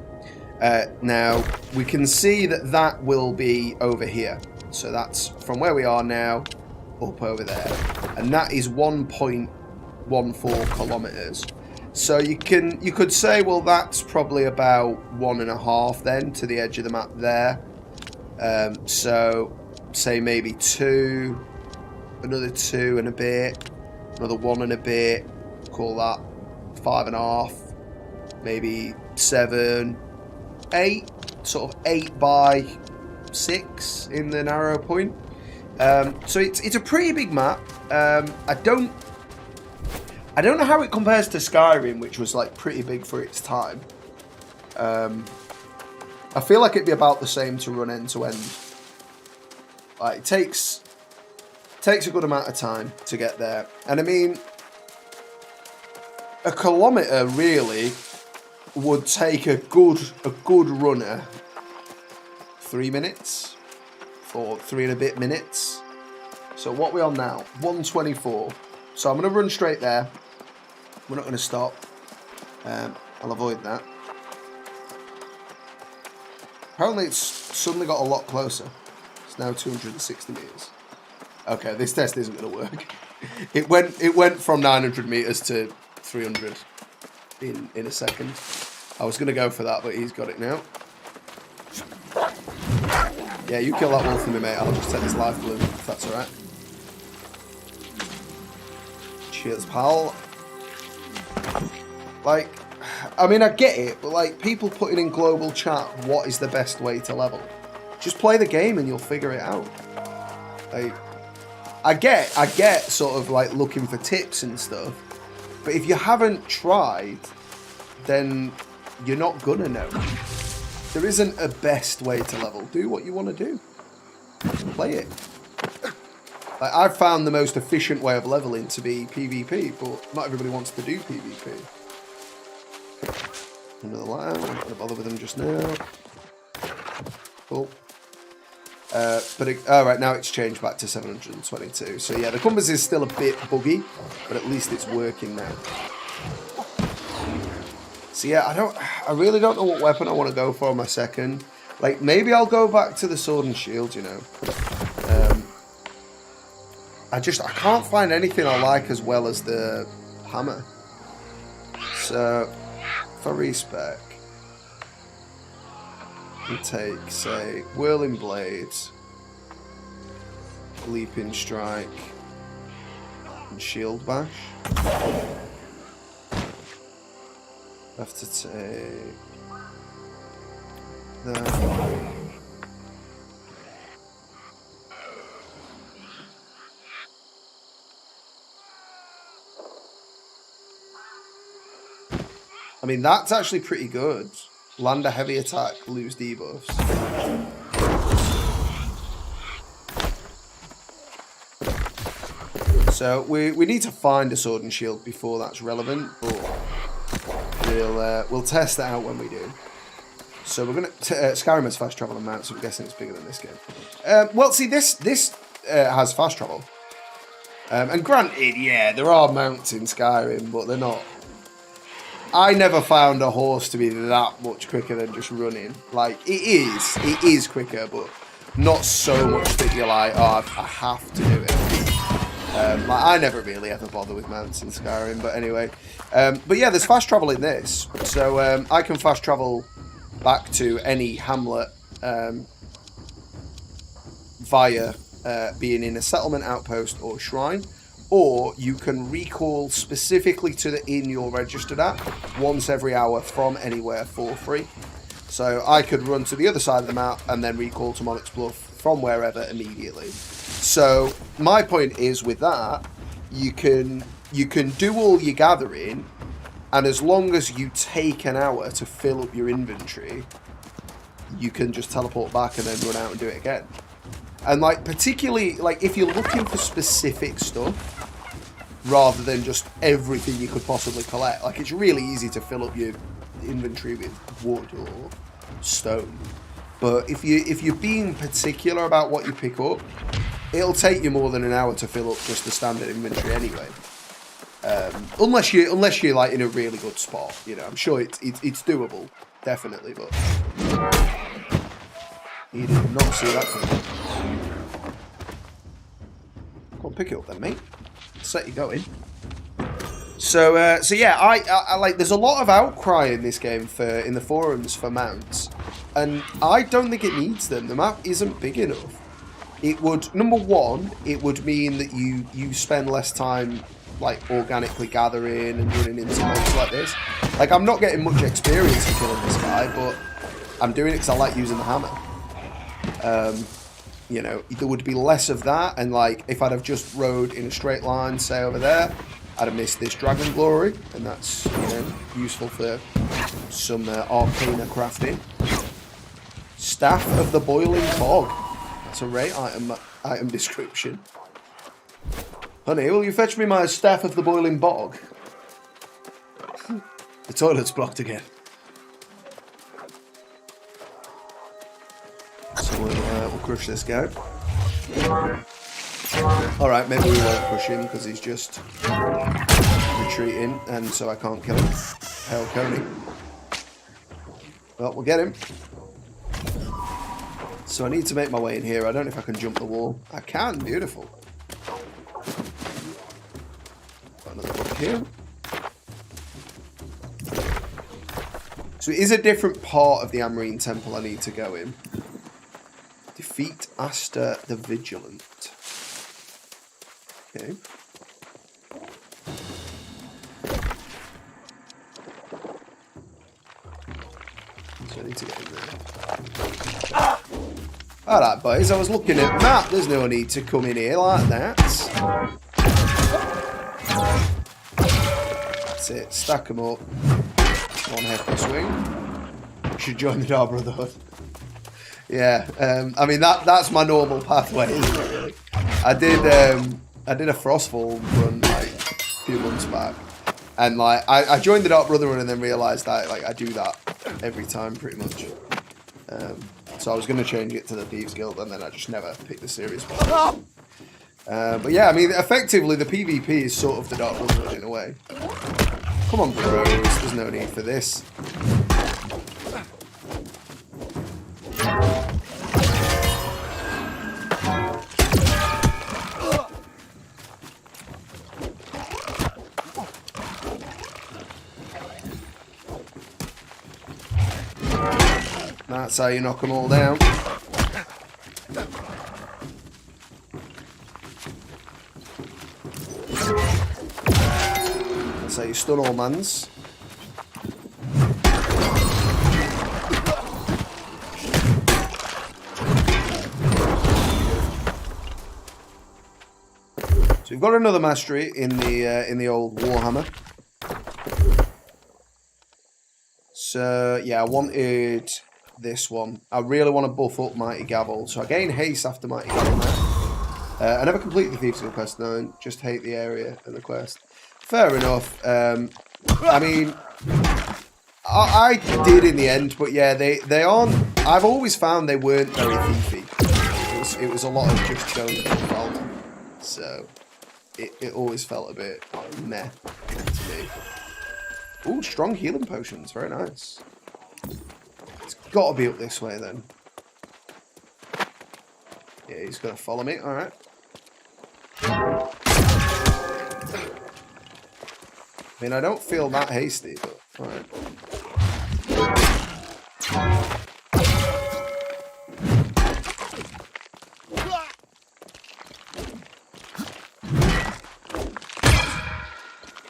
Now we can see that will be over here. So that's from where we are now up over there, and that is 1.14 kilometers. So you could say, well, that's probably about 1.5 then to the edge of the map there. So say maybe 2, another 2 and a bit. Another 1 and a bit, call that 5.5, maybe 7, 8, sort of 8 by 6 in the narrow point. So it's a pretty big map. I don't know how it compares to Skyrim, which was like pretty big for its time. I feel like it'd be about the same to run end to end. Like, it takes a good amount of time to get there. And I mean, a kilometre really would take a good runner 3 minutes, or 3 and a bit minutes. So what are we on now? 124. So I'm going to run straight there. We're not going to stop. I'll avoid that. Apparently it's suddenly got a lot closer. It's now 260 metres. Okay, this test isn't going to work. It went from 900 meters to 300 in a second. I was going to go for that, but he's got it now. Yeah, you kill that wolf for me, mate. I'll just take this life bloom, if that's all right. Cheers, pal. Like, I mean, I get it, but like, people putting in global chat, what is the best way to level? Just play the game and you'll figure it out. Like, I get sort of like looking for tips and stuff, But if you haven't tried, then you're not gonna know. There isn't a best way to level. Do what you want to do. Play it. Like, I've found the most efficient way of leveling to be PvP, but not everybody wants to do PvP. Another light. I'm not gonna bother with them just now. Cool. Alright, now it's changed back to 722. So yeah, the compass is still a bit buggy, but at least it's working now. So yeah, I really don't know what weapon I want to go for on my second. Like, maybe I'll go back to the sword and shield, you know. I can't find anything I like as well as the hammer. So, for respec, we take, say, Whirling Blades, Leaping Strike, and Shield Bash. Have to take that. I mean, that's actually pretty good. Land a heavy attack, lose debuffs. So we need to find a sword and shield before that's relevant, but we'll test that out when we do. So we're gonna Skyrim has fast travel and mount, so I'm guessing it's bigger than this game. Well, see, this has fast travel, and granted, yeah, there are mounts in Skyrim, but they're not. I never found a horse to be that much quicker than just running. Like, it is quicker, but not so much that you're like, oh, I have to do it. Like, I never really ever bother with mounts in Skyrim, but anyway. But yeah, there's fast travel in this. So I can fast travel back to any hamlet via being in a settlement outpost or shrine. Or you can recall specifically to the inn you're registered at once every hour from anywhere for free. So I could run to the other side of the map and then recall to Monarch's Bluff from wherever immediately. So my point is, with that, you can do all your gathering, and as long as you take an hour to fill up your inventory, you can just teleport back and then run out and do it again. And like, particularly like if you're looking for specific stuff rather than just everything you could possibly collect, like it's really easy to fill up your inventory with wood or stone. But if you're being particular about what you pick up, it'll take you more than an hour to fill up just the standard inventory anyway. Unless you're like in a really good spot, you know. I'm sure it's doable, definitely. But you did not see that coming. Go on, pick it up then, mate. Set you going. So yeah, I like. There's a lot of outcry in this game in the forums for mounts, and I don't think it needs them. The map isn't big enough. It would, number one, it would mean that you spend less time like organically gathering and running into mounts like this. Like, I'm not getting much experience in killing this guy, but I'm doing it because I like using the hammer. You know, there would be less of that, and like if I'd have just rode in a straight line, say over there, I'd have missed this Dragon Glory, and that's, you know, useful for some Arcana crafting. Staff of the Boiling Bog. That's a great item description. Honey, will you fetch me my Staff of the Boiling Bog? The toilet's blocked again. So we'll crush this guy. Alright, maybe we won't crush him because he's just retreating, and so I can't kill him. Hail Coney. Well, we'll get him. So I need to make my way in here. I don't know if I can jump the wall. I can, beautiful. Got another book here. So it is a different part of the Amrine Temple I need to go in. Defeat Aster the Vigilant. Okay. So I need to get in there. Alright, boys, I was looking at the map. There's no need to come in here like that. That's it. Stack them up. One hefty swing. Should join the Dark Brotherhood. Yeah, I mean that's my normal pathway, isn't it? Really. I did a Frostfall run like a few months back, and like I joined the Dark Brotherhood and then realised that like I do that every time pretty much. So I was going to change it to the Thieves Guild, and then I just never picked the series one. But yeah, I mean effectively the PvP is sort of the Dark Brotherhood in a way. Come on, bros. There's no need for this. That's how you knock them all down. That's how you stun all mans. So we've got another mastery in the old Warhammer. So yeah, I wanted this one. I really want to buff up Mighty Gavel, so I gain haste after Mighty Gavel now. I never complete the Thieves Guild quest, no, just hate the area and the quest. Fair enough. I mean, I did in the end, but yeah, they aren't. I've always found they weren't very thiefy. It was a lot of just showing them, so it always felt a bit meh to me. Ooh, strong healing potions, very nice. It's got to be up this way then. Yeah, he's going to follow me, alright. I mean, I don't feel that hasty, but alright.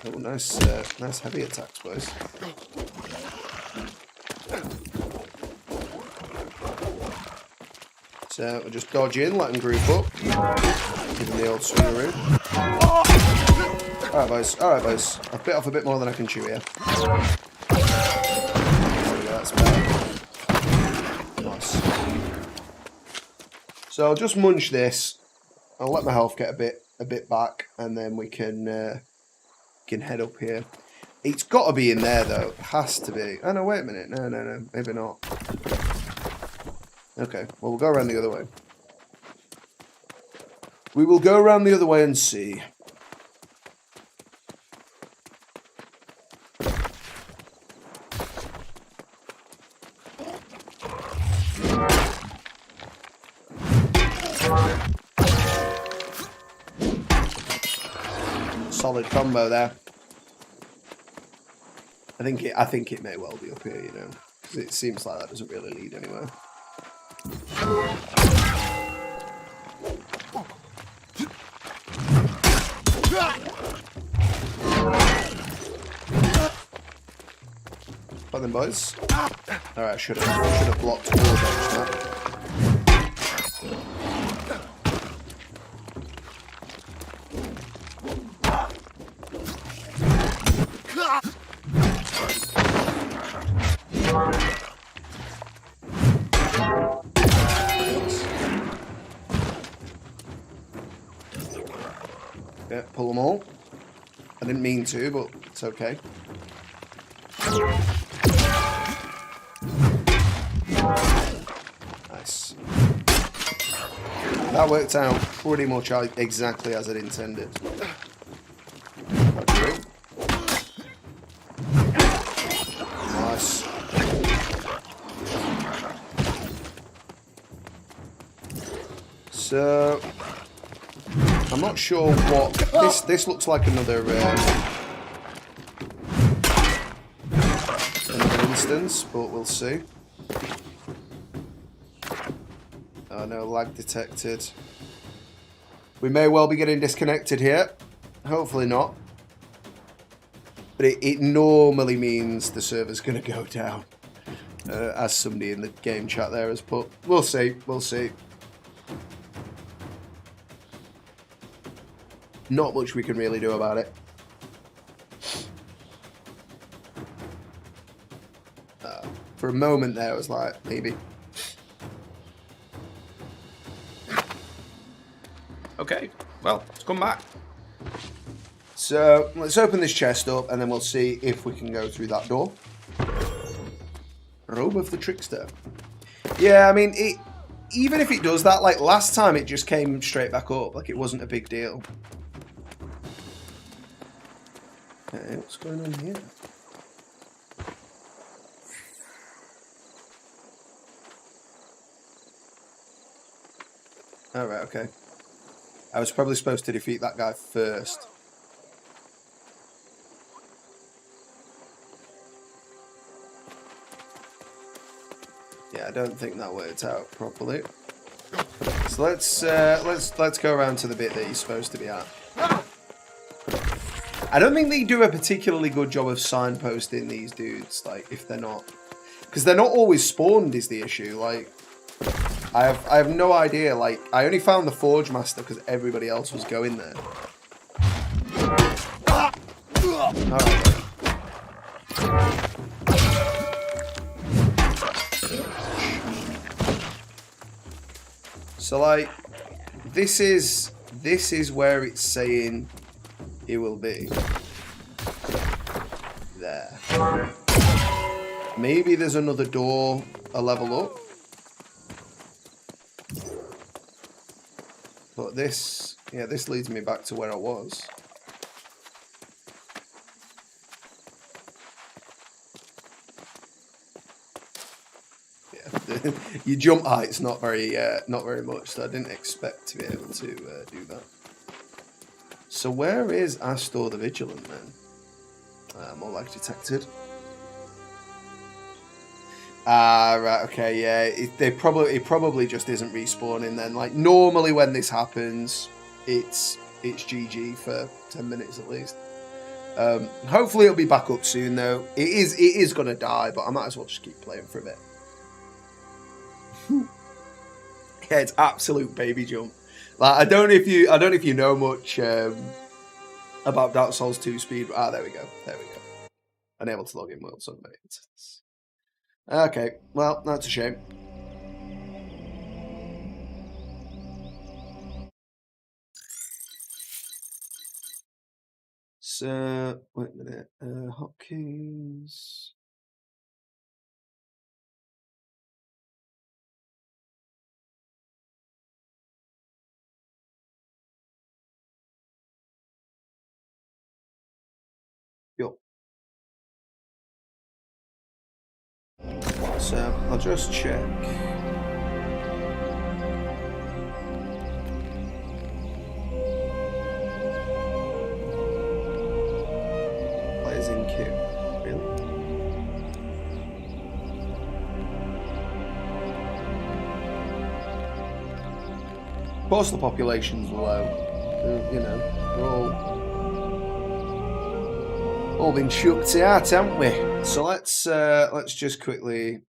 Oh, nice heavy attacks, boys. So we'll just dodge in, let him group up. Give him the old swingaroo. Alright, boys. I've bit off a bit more than I can chew here. There we go, that's better. Nice. So I'll just munch this. I'll let my health get a bit back, and then we can head up here. It's got to be in there though. It has to be. Oh no, wait a minute. No, maybe not. Okay, well we'll go around the other way. We will go around the other way and see. Solid combo there. I think it may well be up here, you know, because it seems like that doesn't really lead anywhere. Well then, boys. Alright, I should have blocked all of that. Yeah, pull them all. I didn't mean to, but it's okay. Nice. That worked out pretty much exactly as I'd intended. Nice. So I'm not sure what this looks like another instance, but we'll see. Oh no, lag detected. We may well be getting disconnected here. Hopefully not. But it normally means the server's going to go down, as somebody in the game chat there has put. We'll see. We'll see. Not much we can really do about it. For a moment there, I was like, maybe. Okay, well, let's come back. So, let's open this chest up, and then we'll see if we can go through that door. Robe of the Trickster. Yeah, I mean, even if it does that, like last time it just came straight back up, like it wasn't a big deal. Okay, what's going on here? Alright, okay. I was probably supposed to defeat that guy first. Yeah, I don't think that worked out properly. So let's go around to the bit that he's supposed to be at. I don't think they do a particularly good job of signposting these dudes, like if they're not, because they're not always spawned is the issue. Like I have no idea. Like I only found the Forge Master because everybody else was going there. All right. So like, this is where it's saying it will be. There. Maybe there's another door a level up. But this, yeah, this leads me back to where I was. Your jump height's not very much, so I didn't expect to be able to do that. So where is Astor the Vigilant then? More like detected. Right, okay, yeah. It probably just isn't respawning then. Like normally when this happens, it's GG for 10 minutes at least. Hopefully it'll be back up soon though. It is gonna die, but I might as well just keep playing for a bit. Yeah, it's absolute baby jump. Like I don't know if you know much about Dark Souls 2 speed. Ah, there we go. Unable to log in World Sunmate. Okay, well that's a shame. So wait a minute. Hotkeys. Yo. So I'll just check. Players in queue. Really? Postal population's low. You know, we're all been chucked out, haven't we? So let's just quickly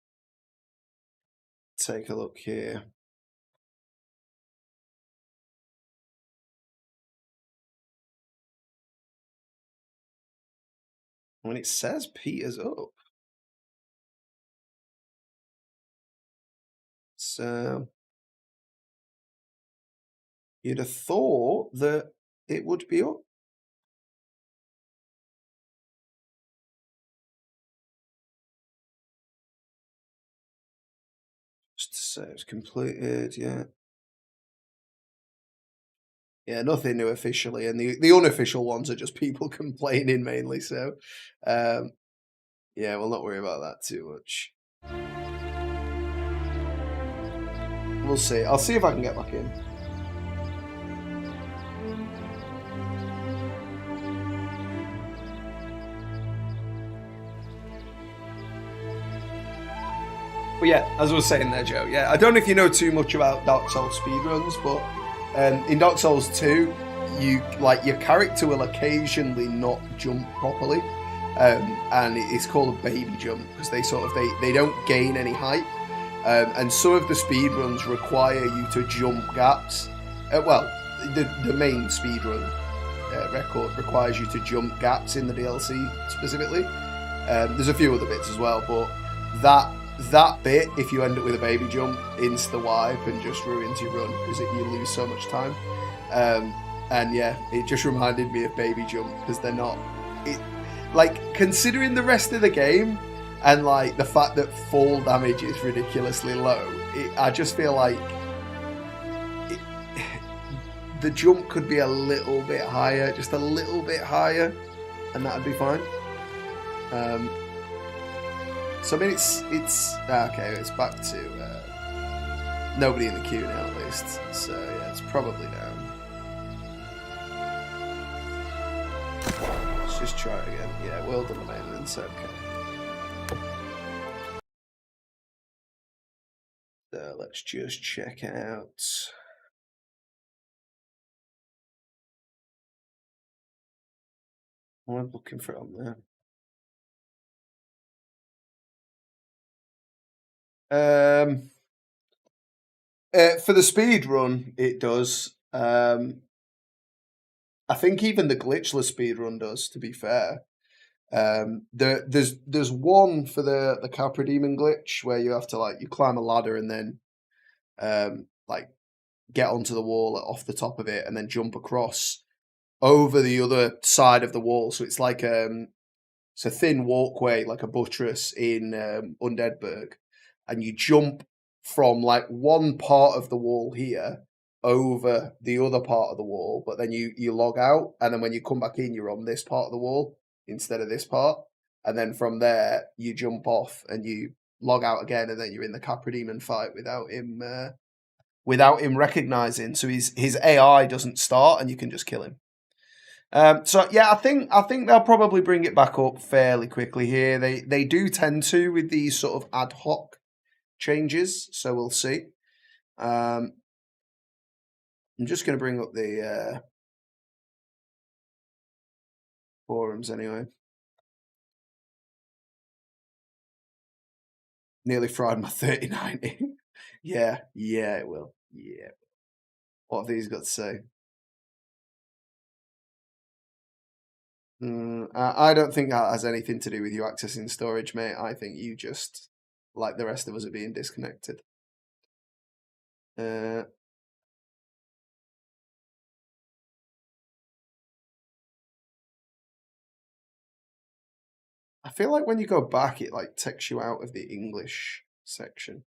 take a look here. When it says Peter's up, so you'd have thought that it would be up. Just to say it's completed, yeah. Yeah, nothing new officially, and the unofficial ones are just people complaining mainly, so yeah, we'll not worry about that too much. We'll see. I'll see if I can get back in. But yeah, as I was saying there, Joe, yeah, I don't know if you know too much about Dark Souls speedruns, but in Dark Souls 2, your character will occasionally not jump properly, and it's called a baby jump because they don't gain any height, and some of the speedruns require you to jump gaps. Well, the main speedrun record requires you to jump gaps in the DLC specifically. There's a few other bits as well, but that bit, if you end up with a baby jump, insta wipe and just ruins your run because you lose so much time. And yeah, it just reminded me of baby jump because they're not. Like, considering the rest of the game and like the fact that fall damage is ridiculously low, I just feel like the jump could be a little bit higher, just a little bit higher, and that'd be fine. So I mean, it's okay. It's back to nobody in the queue now, at least. So yeah, it's probably down. Let's just try it again. Yeah, world on the mainland. Okay. So let's just check out. I'm looking for it on there. For the speed run, it does. I think even the glitchless speed run does. To be fair, there's one for the Capra Demon glitch where you have to like you climb a ladder and then like get onto the wall off the top of it and then jump across over the other side of the wall. So it's like it's a thin walkway, like a buttress in Undeadburg, and you jump from like one part of the wall here over the other part of the wall, but then you log out, and then when you come back in, you're on this part of the wall instead of this part, and then from there you jump off and you log out again, and then you're in the Capra Demon fight without him recognizing. So his AI doesn't start, and you can just kill him. So yeah, I think they'll probably bring it back up fairly quickly here. They do tend to with these sort of ad hoc changes, so we'll see. I'm just going to bring up the forums anyway. Nearly fried my 3090. yeah, it will. Yeah. What have these got to say? I don't think that has anything to do with you accessing storage, mate. I think you just, like the rest of us, are being disconnected. I feel like when you go back, it like takes you out of the English section.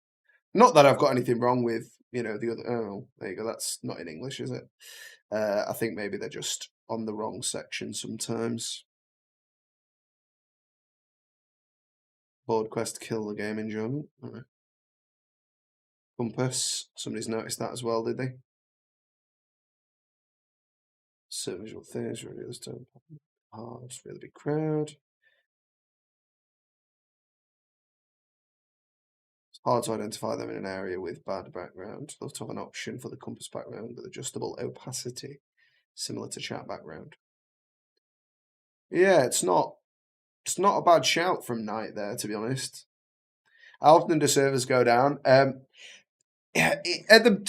Not that I've got anything wrong with, the other. Oh, there you go. That's not in English, is it? I think maybe they're just on the wrong section sometimes. Board quest, kill the game enjoyment. Right. Compass. Somebody's noticed that as well, did they? Certain visual things, really this time. It's really big crowd. It's hard to identify them in an area with bad background. They'll have an option for the compass background with adjustable opacity, similar to chat background. Yeah, it's not a bad shout from Knight there, to be honest. How often do servers go down? To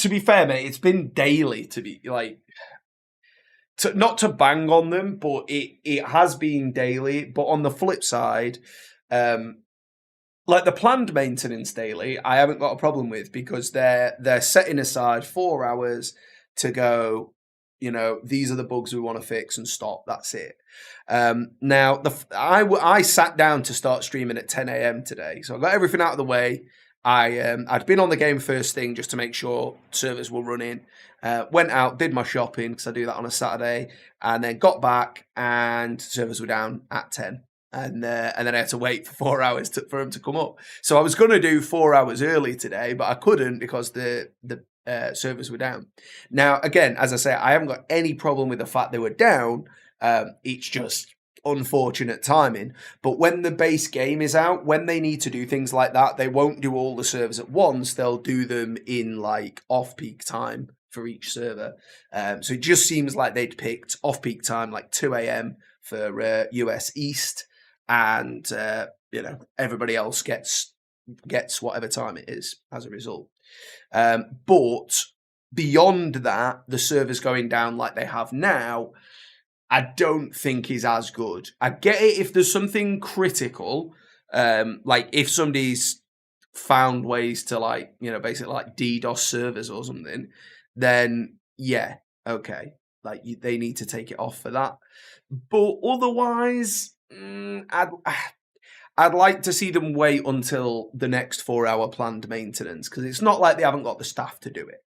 be fair, mate, it's been daily. To be like, not to bang on them, but it has been daily. But on the flip side, like the planned maintenance daily, I haven't got a problem with because they're setting aside 4 hours to go. These are the bugs we want to fix and stop. That's it. Now, I sat down to start streaming at 10 a.m. today, so I got everything out of the way. I'd been on the game first thing just to make sure servers were running. Went out, did my shopping because I do that on a Saturday, and then got back and servers were down at 10. And then I had to wait for 4 hours for them to come up. So I was going to do 4 hours early today, but I couldn't because the servers were down. Now, again, as I say, I haven't got any problem with the fact they were down. It's just unfortunate timing. But when the base game is out, when they need to do things like that, they won't do all the servers at once. They'll do them in like off-peak time for each server. So it just seems like they'd picked off-peak time, like 2 a.m. for US East, and everybody else gets whatever time it is as a result. But beyond that, the servers going down like they have now, I don't think is as good. I get it if there's something critical, Like if somebody's found ways to like, you know, basically like DDoS servers or something, then yeah, okay. Like they need to take it off for that. But otherwise, I'd like to see them wait until the next 4-hour planned maintenance, because it's not like they haven't got the staff to do it.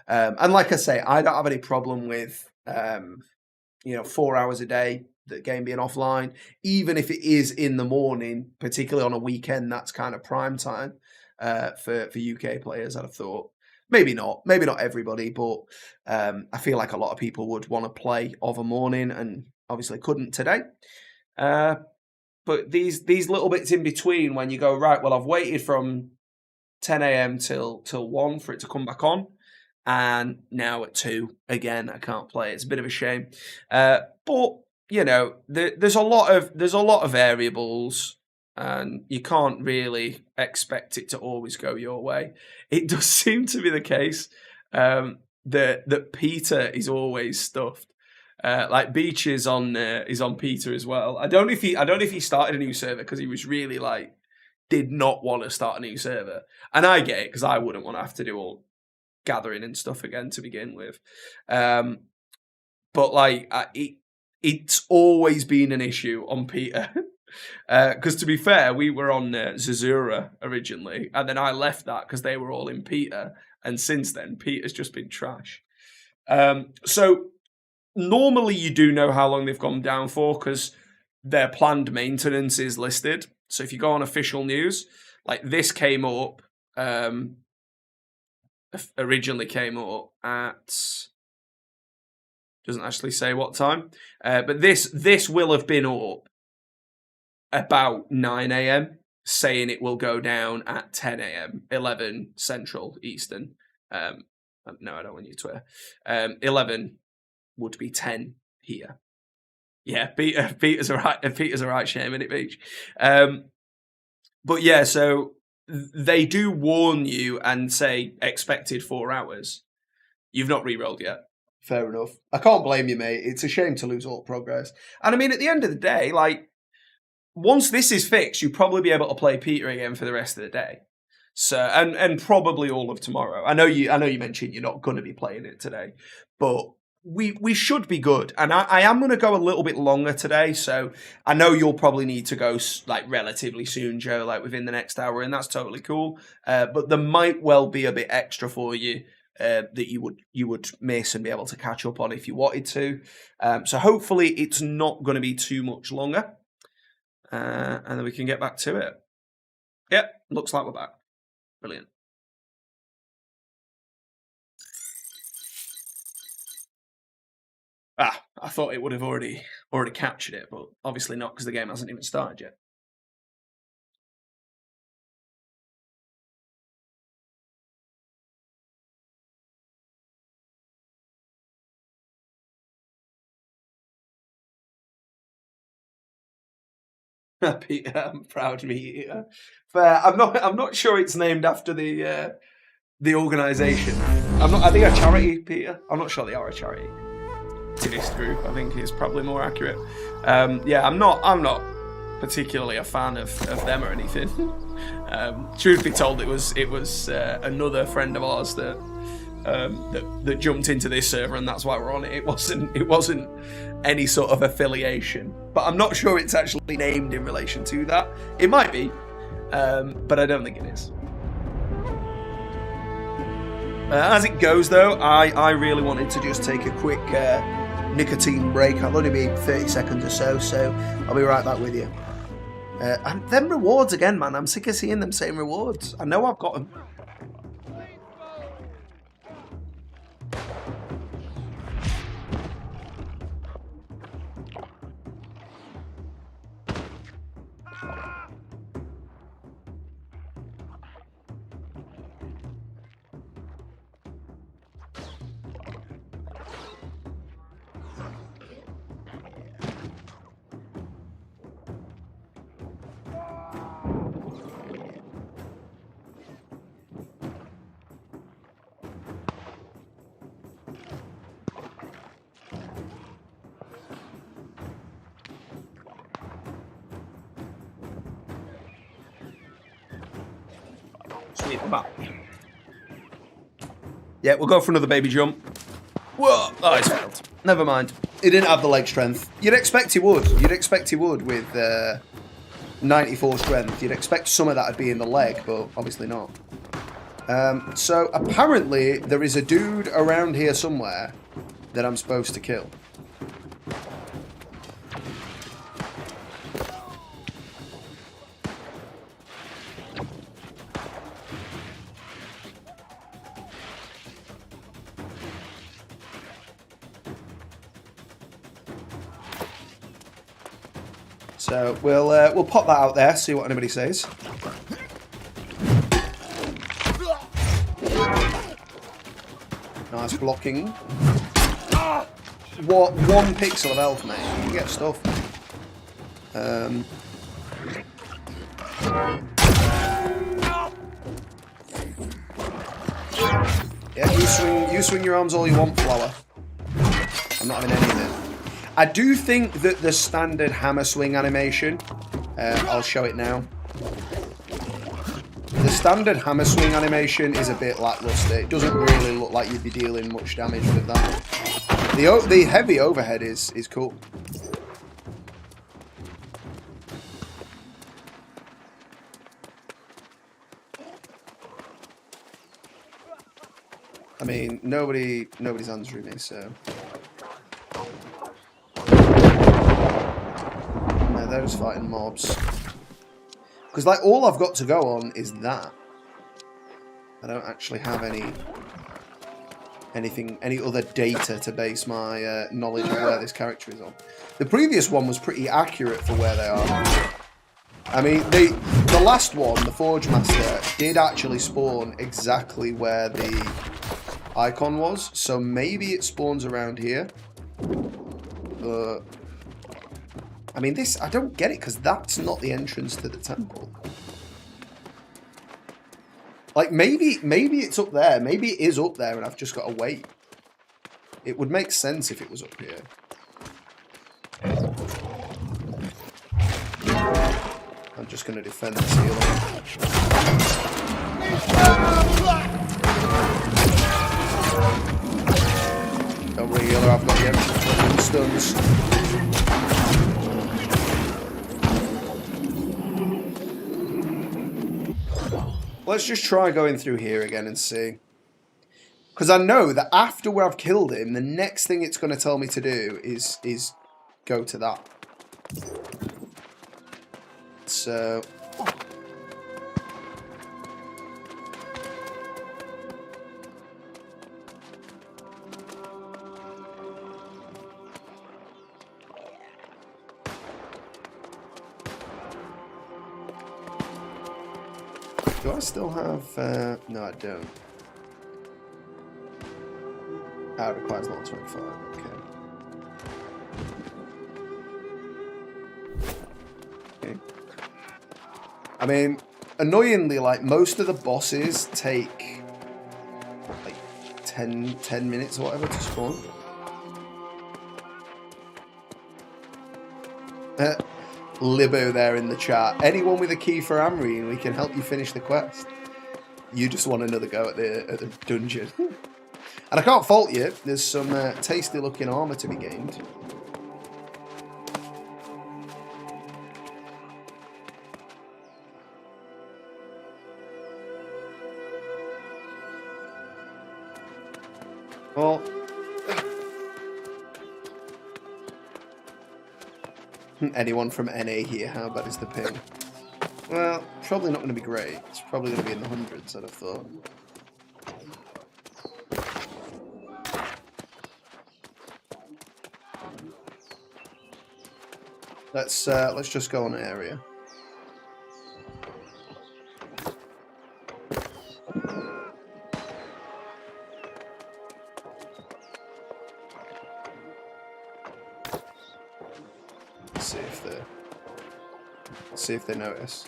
And like I say, I don't have any problem with 4 hours a day, the game being offline, even if it is in the morning, particularly on a weekend. That's kind of prime time for UK players. I'd have thought. Maybe not everybody, but I feel like a lot of people would want to play of a morning, and obviously couldn't today. But these little bits in between, when you go, right, well, I've waited from 10 a.m. till 1 for it to come back on, and now at 2 again I can't play. It's a bit of a shame, but you know, there's a lot of variables, and you can't really expect it to always go your way. It does seem to be the case that Peter is always stuffed. Like Beach is on Peter as well. I don't know if he started a new server because he was really like did not want to start a new server, and I get it because I wouldn't want to have to do all gathering and stuff again to begin with. But like it's always been an issue on Peter. Because to be fair, we were on Zazura originally, and then I left that because they were all in Peter, and since then Peter's just been trash. So normally you do know how long they've gone down for because their planned maintenance is listed. So if you go on official news, like this came up, originally came up at, doesn't actually say what time, but this will have been up about 9 a.m, saying it will go down at 10 a.m, 11 Central Eastern. No, I don't want you Twitter. 11 would be 10 here. Yeah, Peter's a right shame, isn't it, Beach? But yeah, so they do warn you and say expected 4 hours. You've not re-rolled yet. Fair enough. I can't blame you, mate. It's a shame to lose all progress. And I mean, at the end of the day, like, once this is fixed, you'll probably be able to play Peter again for the rest of the day. So and probably all of tomorrow. I know you mentioned you're not going to be playing it today, but we should be good. And I am going to go a little bit longer today, so I know you'll probably need to go like relatively soon, Joe, like within the next hour, and that's totally cool. But there might well be a bit extra for you that you would miss and be able to catch up on if you wanted to. So hopefully it's not going to be too much longer. And then we can get back to it. Yep, looks like we're back. Brilliant. I thought it would have already captured it, but obviously not because the game hasn't even started yet. Peter, I'm proud of me. Fair. I'm not sure it's named after the organisation. I think a charity, Peter. I'm not sure they are a charity. Activist group, I think, is probably more accurate. Yeah, I'm not particularly a fan of them or anything. Truth be told, it was another friend of ours that jumped into this server, and that's why we're on it. It wasn't any sort of affiliation, but I'm not sure it's actually named in relation to that. It might be, but I don't think it is. As it goes, though, I really wanted to just take a quick nicotine break. I'll only be 30 seconds or so I'll be right back with you. And them rewards again, man. I'm sick of seeing them same rewards. I know I've got them. Sweep them up. Yeah, we'll go for another baby jump. Whoa! Oh, it's failed. Never mind. He didn't have the leg strength. You'd expect he would. You'd expect he would with 94 strength. You'd expect some of that would be in the leg, but obviously not. So apparently there is a dude around here somewhere that I'm supposed to kill. So we'll pop that out there, see what anybody says. Nice blocking. What? 1 pixel of health, mate. You can get stuff. Yeah, you swing your arms all you want, Flower. I'm not having any of it. I do think that the standard hammer swing animation, I'll show it now. The standard hammer swing animation is a bit lackluster. It doesn't really look like you'd be dealing much damage with that. The heavy overhead is cool. I mean, nobody's answering me, so. No, they're just fighting mobs. Because, like, all I've got to go on is that. I don't actually have any other data to base my knowledge of where this character is on. The previous one was pretty accurate for where they are. I mean, the last one, the Forge Master, did actually spawn exactly where the icon was. So maybe it spawns around here. But I mean, I don't get it, because that's not the entrance to the temple. Like, maybe it's up there. Maybe it is up there and I've just got to wait. It would make sense if it was up here. I'm just going to defend this healer. Don't worry, healer, I've got the extra stuns. Let's just try going through here again and see. Because I know that after I've killed him, the next thing it's going to tell me to do is go to that. So... do I still have... no, I don't. Ah, it requires level 25. Okay. I mean, annoyingly, like, most of the bosses take, like, 10 minutes or whatever to spawn. Libo there in the chat. Anyone with a key for Amrine, we can help you finish the quest. You just want another go at the dungeon. And I can't fault you. There's some tasty looking armor to be gained. Well, anyone from NA here, how bad is the ping? Well, probably not going to be great. It's probably going to be in the hundreds, I'd have thought. Let's just go on area. See if they notice.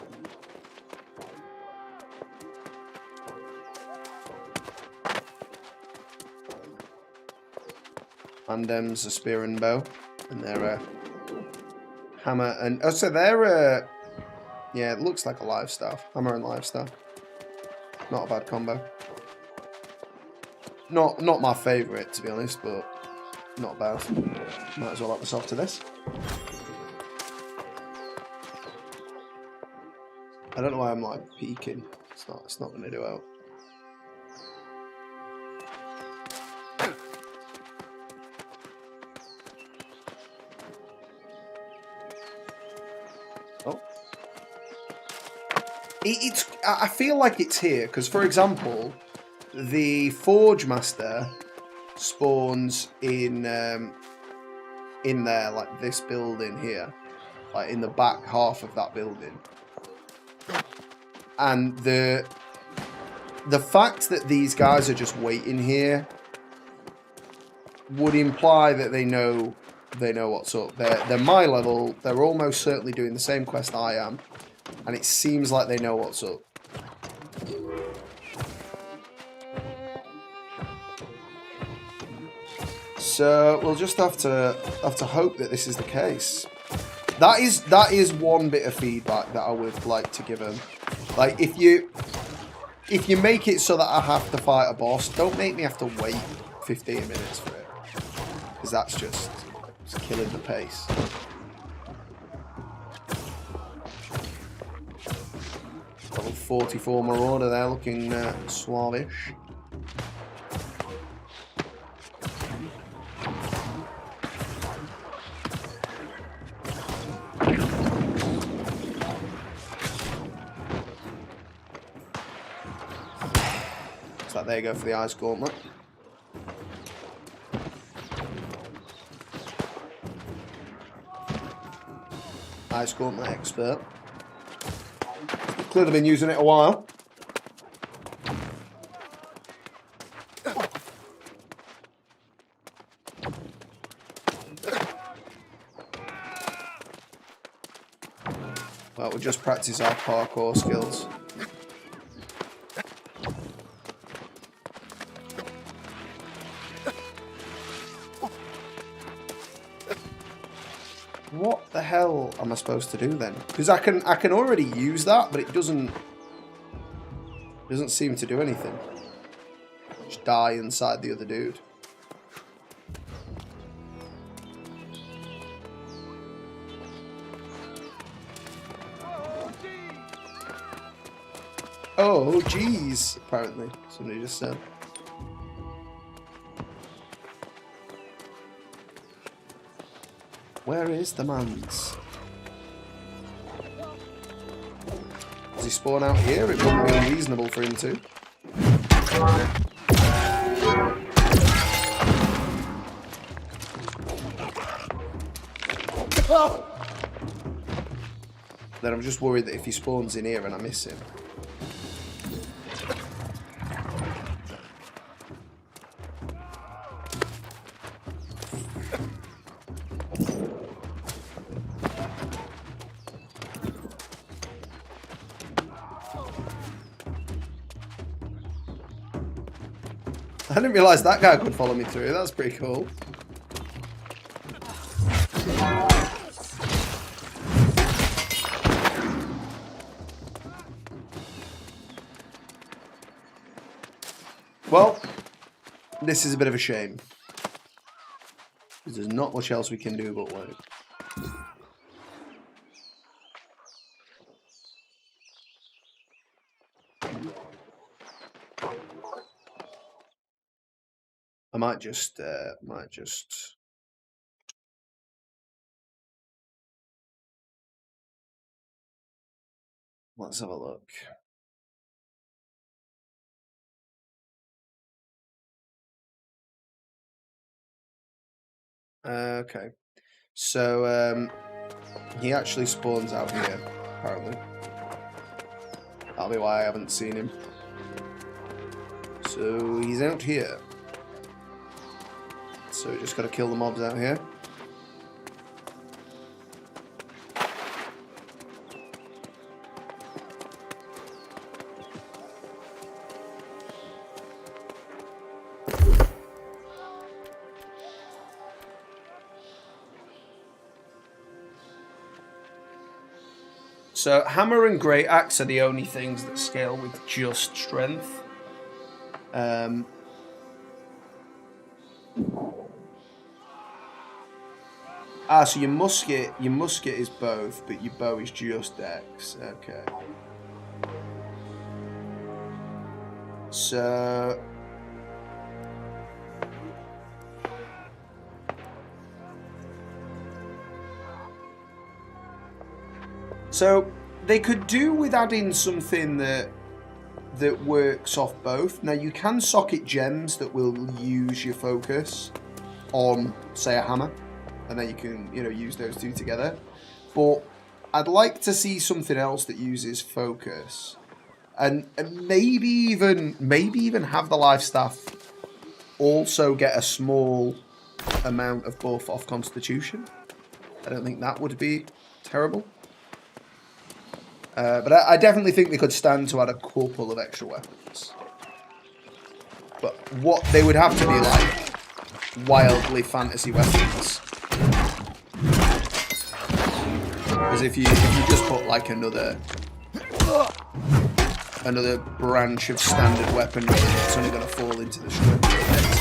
Andem's a spear and bow, and they're a hammer and oh, so they're yeah, it looks like a live staff, hammer and live staff. Not a bad combo. Not my favourite, to be honest, but not bad. Might as well help myself to this. I don't know why I'm like peeking. It's not going to do out. Oh. I feel like it's here because, for example, the Forge Master spawns in there, like this building here, like in the back half of that building. And the fact that these guys are just waiting here would imply that they know what's up. They're my level. They're almost certainly doing the same quest I am, and it seems like they know what's up. So we'll just have to hope that this is the case. That is one bit of feedback that I would like to give him. Like, if you make it so that I have to fight a boss, don't make me have to wait 15 minutes for it. Because that's just killing the pace. Level 44 Marauder there, looking slavish. There you go for the Ice Gauntlet. Ice Gauntlet expert. Clearly been using it a while. Well, we'll just practice our parkour skills. What the hell am I supposed to do then? Because I can already use that, but it doesn't seem to do anything. Just die inside the other dude. Oh, geez, apparently. Somebody just said. Where is the man's? Does he spawn out here? It wouldn't be unreasonable for him to. Then I'm just worried that if he spawns in here and I miss him. I didn't realise that guy could follow me through. That's pretty cool. Well, this is a bit of a shame. Because there's not much else we can do but wait. I might just let's have a look. Okay, so he actually spawns out here, apparently. That'll be why I haven't seen him. So he's out here. So we just got to kill the mobs out here. So hammer and great axe are the only things that scale with just strength. So your musket is both, but your bow is just dex. Okay. So they could do with adding something that works off both. Now you can socket gems that will use your focus on, say, a hammer, and then you can, use those two together. But I'd like to see something else that uses focus, and maybe even have the life staff also get a small amount of buff off Constitution. I don't think that would be terrible. But I definitely think they could stand to add a couple of extra weapons. But what they would have to be like wildly fantasy weapons. Because if you just put like another branch of standard weaponry, it's only going to fall into the strength of the next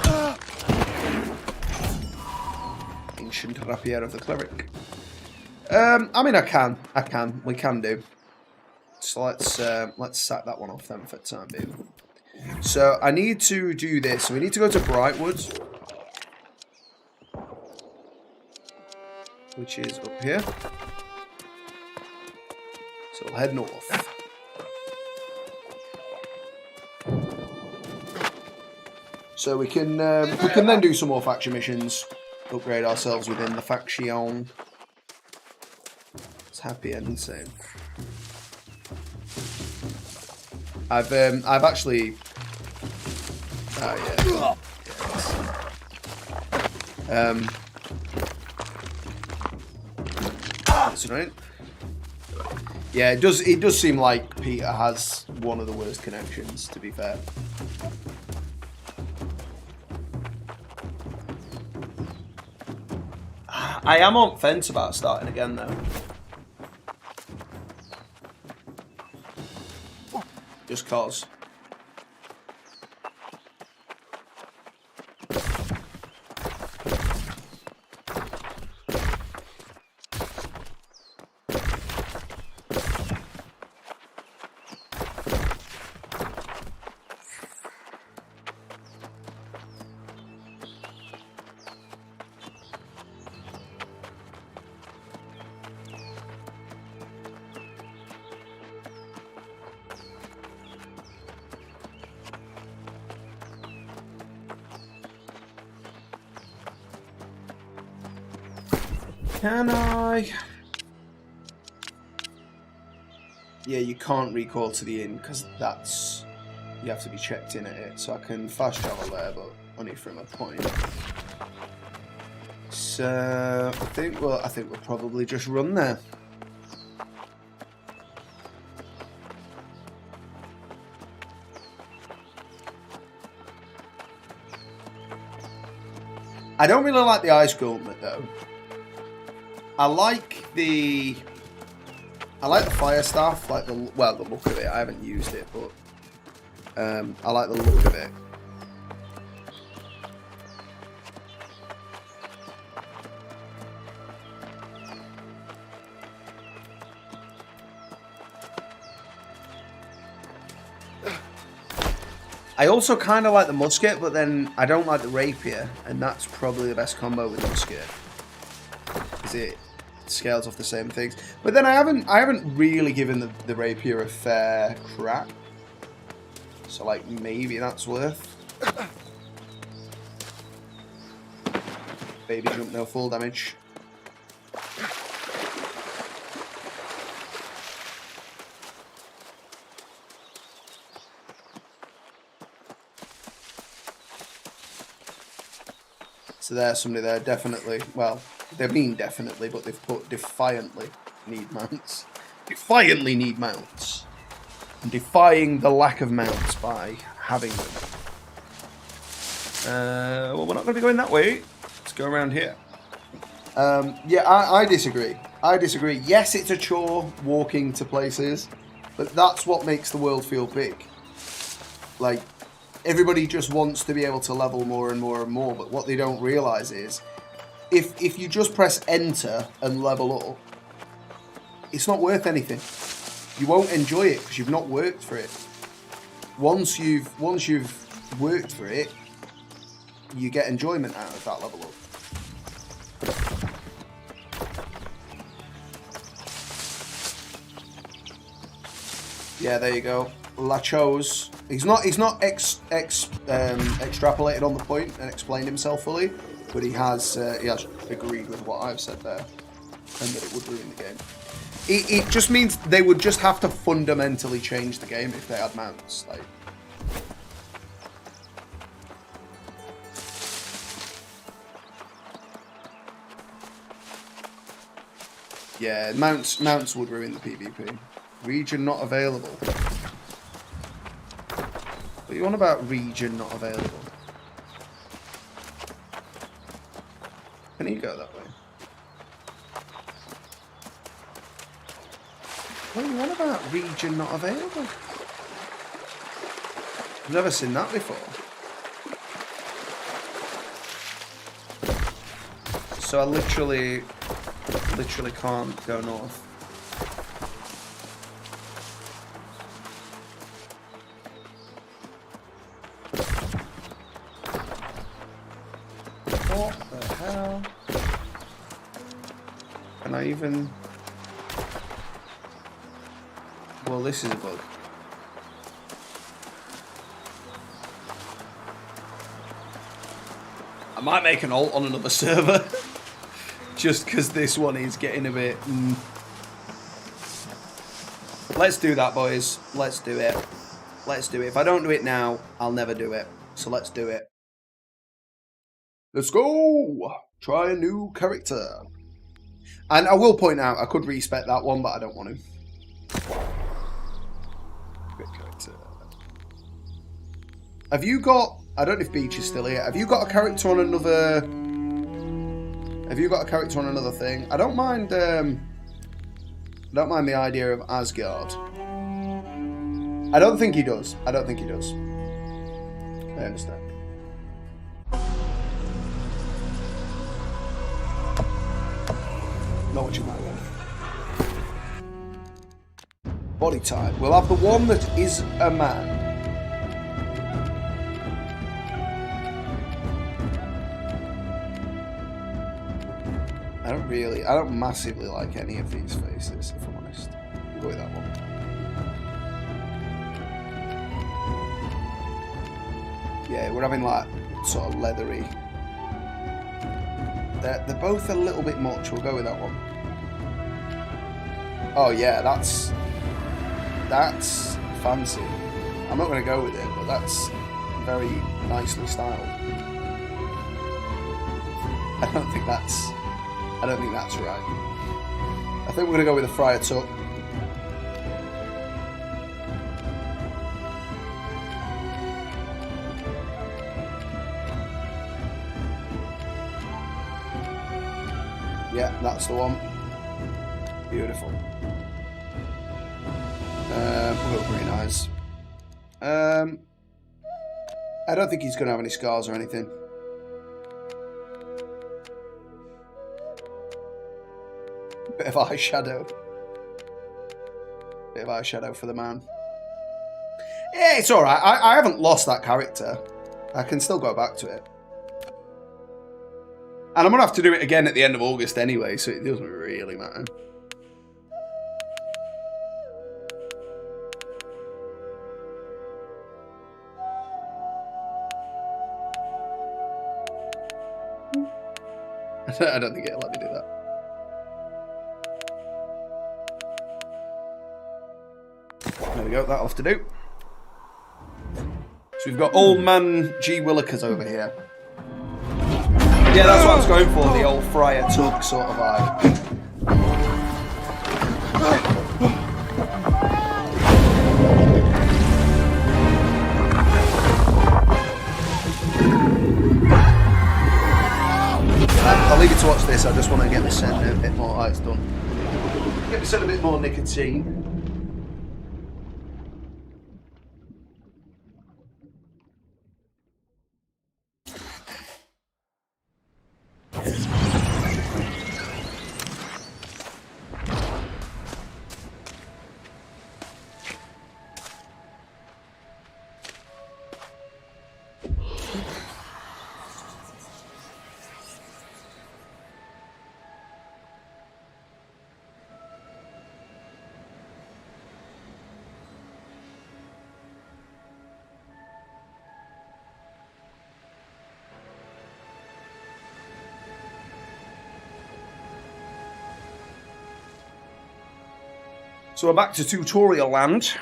character. Ancient rapier of the cleric. I mean, we can do. So let's sack that one off then for the time being. So I need to do this. So we need to go to Brightwood, which is up here. So we'll head north. So we can then do some more faction missions, upgrade ourselves within the faction. Happy and insane. I've actually. Oh yeah. That's right. Yeah, it does seem like Peter has one of the worst connections, to be fair. I am on fence about starting again though. Just cause. Can I? Yeah, you can't recall to the inn because you have to be checked in at it. So I can fast travel there, but only from a point. So I think we'll probably just run there. I don't really like the ice gauntlet though. I like the fire staff, like the look of it. I haven't used it, but I like the look of it. I also kind of like the musket, but then I don't like the rapier, and that's probably the best combo with the musket. Because it scales off the same things. But then I haven't really given the rapier a fair crack. So like maybe that's worth. Baby jump, no full damage. So there's somebody there, definitely. Well, they mean definitely, but they've put defiantly need mounts. Defiantly need mounts. And defying the lack of mounts by having them. Well, we're not going to be going that way. Let's go around here. Yeah, I disagree. I disagree. Yes, it's a chore walking to places, but that's what makes the world feel big. Like, everybody just wants to be able to level more and more and more, but what they don't realise is, if you just press enter and level up, it's not worth anything. You won't enjoy it because you've not worked for it. Once you've worked for it, you get enjoyment out of that level up. Yeah, there you go. Lachos. He's not extrapolated on the point and explained himself fully, but he has agreed with what I've said there, and that it would ruin the game. It just means they would just have to fundamentally change the game if they had mounts. Like, yeah, mounts would ruin the PvP. Region not available. What are you on about region not available? Can you go that way? What are you on about region not available? I've never seen that before. So I literally can't go north. What the hell? Can I even... Well, this is a bug. I might make an alt on another server. Just because this one is getting a bit... Let's do that, boys. Let's do it. Let's do it. If I don't do it now, I'll never do it. So let's do it. Let's go! Try a new character. And I will point out, I could respec that one, but I don't want to. Great character. Have you got... I don't know if Beach is still here. Have you got a character on another... Have you got a character on another thing? I don't mind... I don't mind the idea of Asgard. I don't think he does. I don't think he does. I understand. Not what you might want. Body type. We'll have the one that is a man. I don't massively like any of these faces, if I'm honest. We'll go with that one. Yeah, we're having like sort of leathery. They're both a little bit much. We'll go with that one. Oh yeah, that's fancy. I'm not going to go with it, but that's very nicely styled. I don't think that's right. I think we're going to go with a Friar Tuck. Yeah, that's the one. Beautiful. Pretty nice. I don't think he's going to have any scars or anything. Bit of eyeshadow. Bit of eyeshadow for the man. Yeah, it's alright. I haven't lost that character. I can still go back to it. And I'm going to have to do it again at the end of August anyway, so it doesn't really matter. I don't think it'll let me do that. There we go, that'll have to do. So we've got old man G. Willikers over here. Yeah, that's what I was going for, the old Friar Tuck sort of vibe. I'll leave you to watch this, I just want to get the scent a bit more how it's done. said a bit more nicotine. So we're back to tutorial land.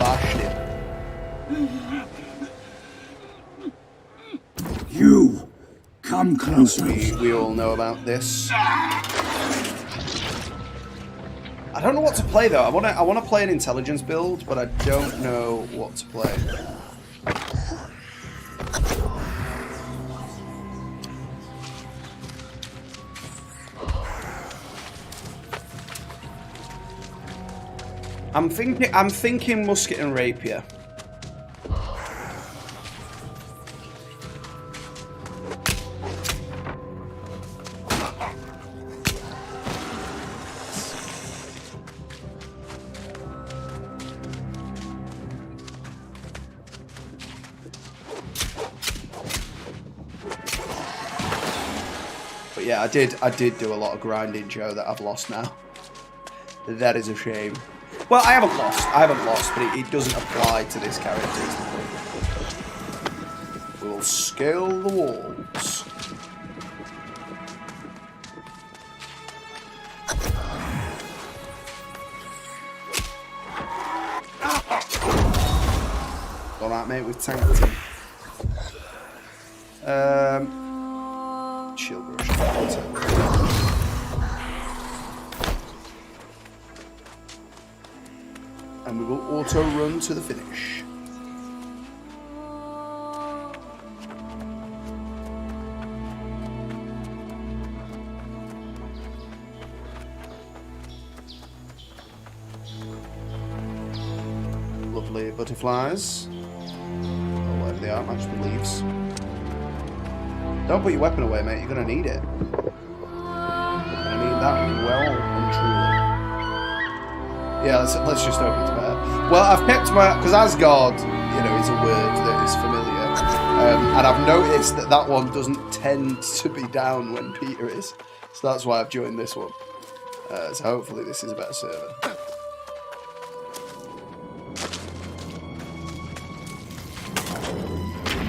Bashed him. You come closer. We all know about this. I don't know what to play though. I want to play an intelligence build, but I don't know what to play. I'm thinking musket and rapier. But yeah, I did do a lot of grinding, Joe, that I've lost now. That is a shame. Well, I haven't lost, but it doesn't apply to this character. We'll scale the walls. Alright, mate, we've tanked him. Shield rush. And we will auto run to the finish. Lovely butterflies. Or whatever they are, match the leaves. Don't put your weapon away, mate. You're going to need it. You're going to need that well and truly. Yeah, let's just open it to bed. Well, I've kept my... Because Asgard, you know, is a word that is familiar. And I've noticed that that one doesn't tend to be down when Peter is. So that's why I've joined this one. So hopefully this is a better server.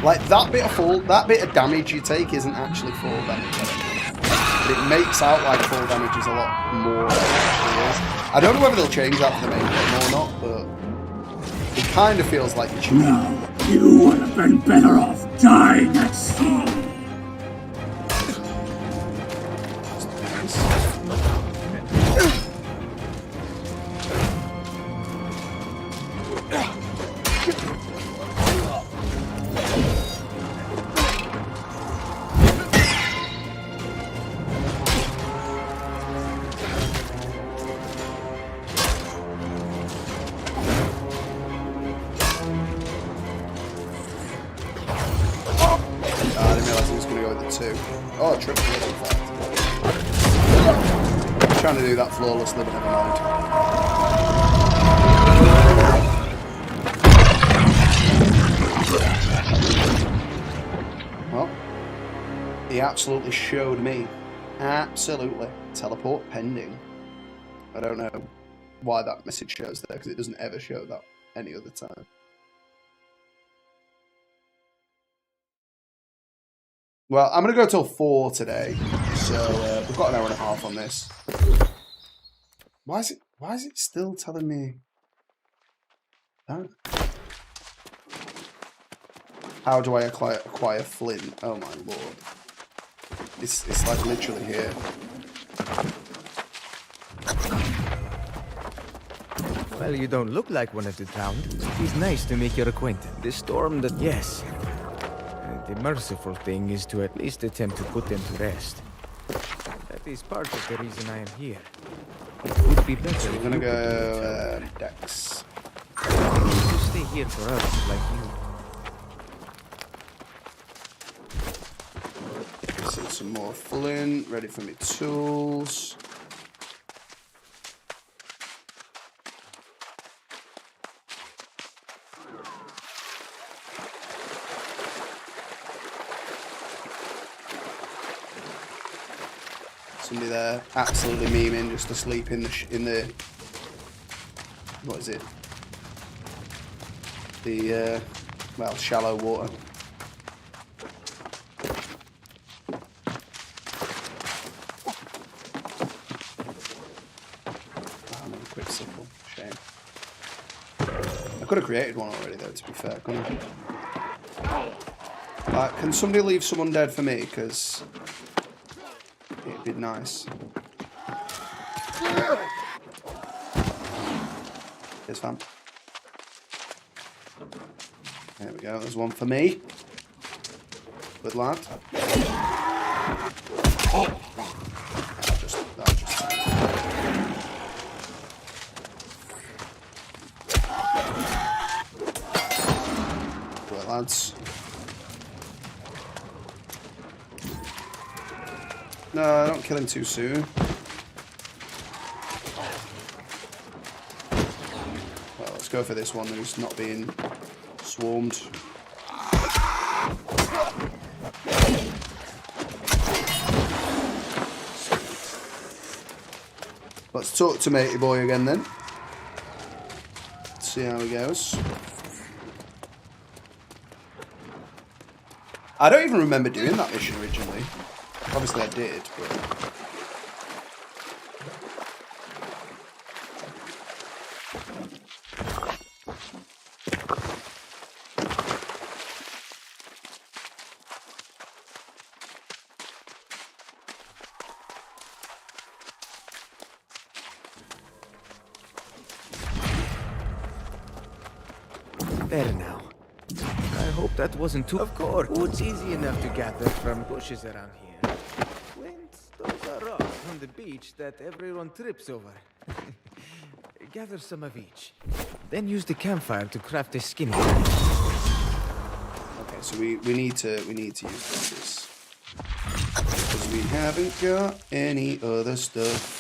Like, that bit of damage you take isn't actually fall damage. But it makes out like fall damage is a lot more than it actually is. I don't know whether they'll change that for the main game or not, but it kind of feels like it should. No, you would have been better off dying at sea. Oh, triple hit, in fact. I'm trying to do that flawlessly, but never mind. Well, he absolutely showed me. Absolutely. Teleport pending. I don't know why that message shows there, because it doesn't ever show that any other time. Well, I'm going to go till 4 today, so we've got an hour and a half on this. Why is it still telling me that? How do I acquire flint? Oh my lord. It's like literally here. Well, you don't look like one of the drowned. It's nice to make your acquaintance. The storm that... Yes. The merciful thing is to at least attempt to put them to rest. That is part of the reason I am here. It would be better So if we're gonna you could do it, go sir. Dex. To stay here for others like you. Set some more flint, ready for my tools. Somebody there absolutely memeing, just asleep in the what is it? The well, shallow water. Another quick sickle. Shame. I could have created one already, though. To be fair, couldn't I? Can somebody leave someone dead for me? Because it'd be nice. Here's fam. There we go. There's one for me. Good lad. That'll just Right, lads. No, don't kill him too soon. Well, let's go for this one who's not being swarmed. Let's talk to matey boy again then. See how he goes. I don't even remember doing that mission originally. Obviously I did, but... There now. I hope that wasn't too... Of course. Wood's easy enough to gather from bushes around here. Flint, those are rocks on the beach that everyone trips over. Gather some of each. Then use the campfire to craft a skin. Okay, so we need to use this. Because we haven't got any other stuff.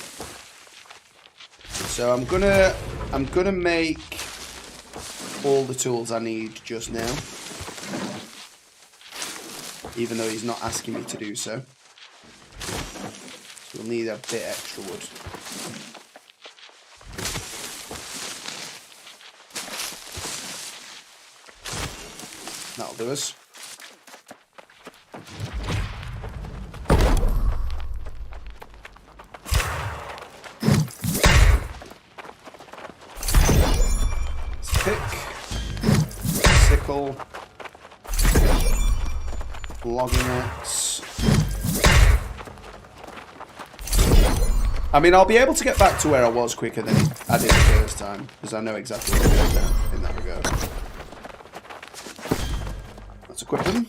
So I'm gonna make all the tools I need just now. Even though he's not asking me to do so. So we'll need a bit extra wood. That'll do us. Pick, sickle, logging axe. I mean, I'll be able to get back to where I was quicker than I did the first time, because I know exactly what to do in that regard. Let's equip them.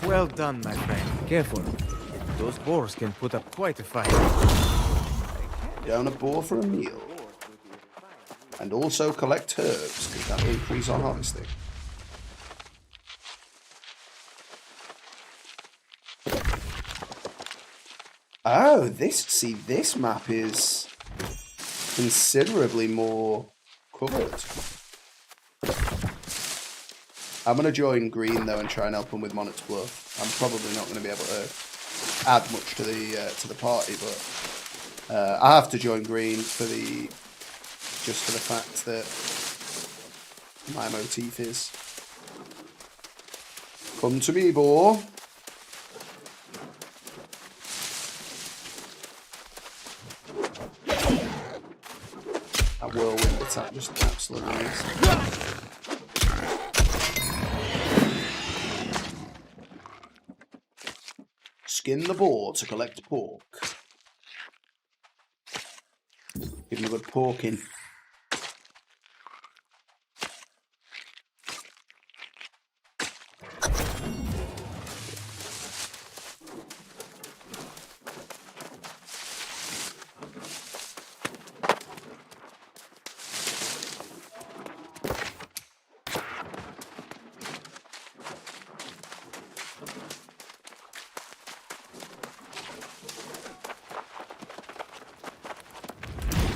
Well done, my friend. Careful. Those boars can put up quite a fight. Down a boar for a meal. And also collect herbs, because that will increase our harvesting. Oh, this map is considerably more covered. I'm going to join Green, though, and try and help him with Monarch's Bluff. I'm probably not going to be able to add much to the party, but I have to join Green for just for the fact that my motif is come to me, boar. That whirlwind attack just absolutely amazing. Skin the boar to collect pork. Give him a good porking.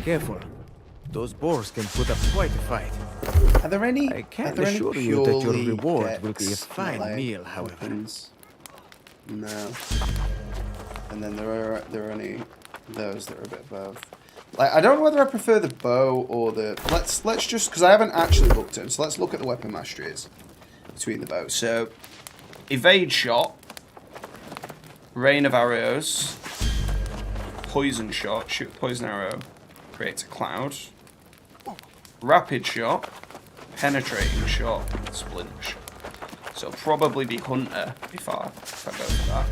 Careful. Those boars can put up quite a fight. Are there any? I can't are there any assure you that your purely reward will be a Gex fine melee meal, however. weapons? No. And then there are only those that are a bit above. Like, I don't know whether I prefer the bow or the. Let's just, because I haven't actually looked at them. So let's look at the weapon masteries between the bows. So evade shot, rain of arrows, poison shot, shoot a poison arrow, creates a cloud, rapid shot, penetrating shot, splint shot. So it'll probably be hunter if I go for that.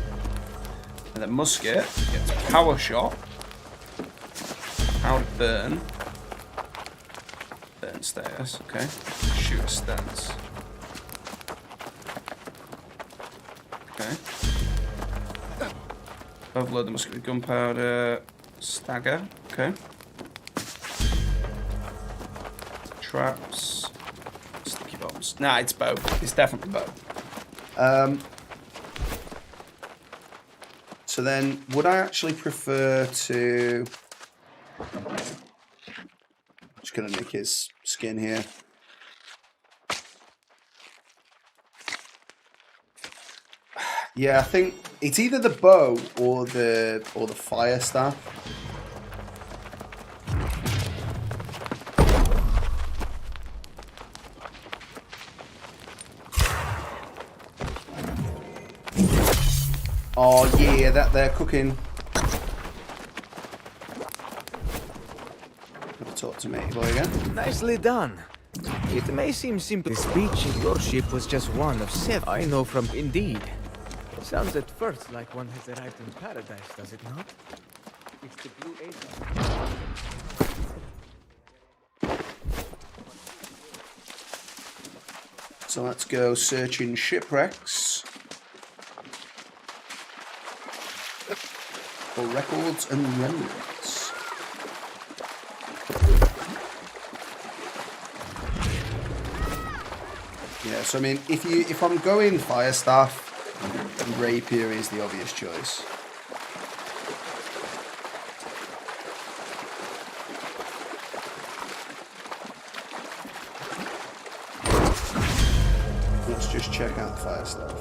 And then musket gets power shot, powder burn, burn stairs, okay, shoot a stance. Okay. Overload the musket with gunpowder, stagger, okay. Traps, sticky bombs. Nah, it's bow. It's definitely bow. So then, would I actually prefer to... Just gonna nick his skin here. Yeah, I think it's either the bow or the fire staff. Oh yeah, that they're cooking. Talk to me, boy again. Nicely done. It may seem simple. This beach in your ship was just one of 7. I know from Indeed. Sounds at first like one has arrived in paradise, does it not? It's the Blue Agent. So let's go searching shipwrecks for records and remnants. Yeah, so I mean, if I'm going fire staff, rapier is the obvious choice. Let's just check out the fire stuff.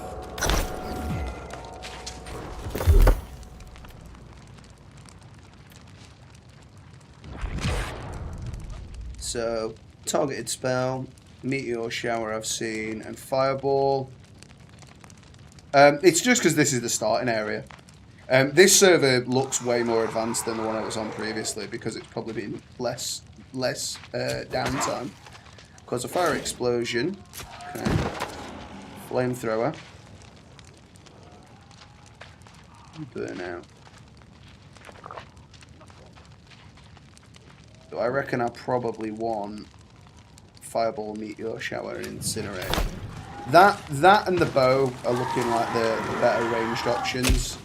So, targeted spell, meteor shower I've seen, and fireball. It's just because this is the starting area. This server looks way more advanced than the one I was on previously because it's probably been less downtime. Cause a fire explosion. Okay. Flamethrower. Burnout. So I reckon I probably want fireball, meteor shower, and incinerate. That and the bow are looking like the better ranged options.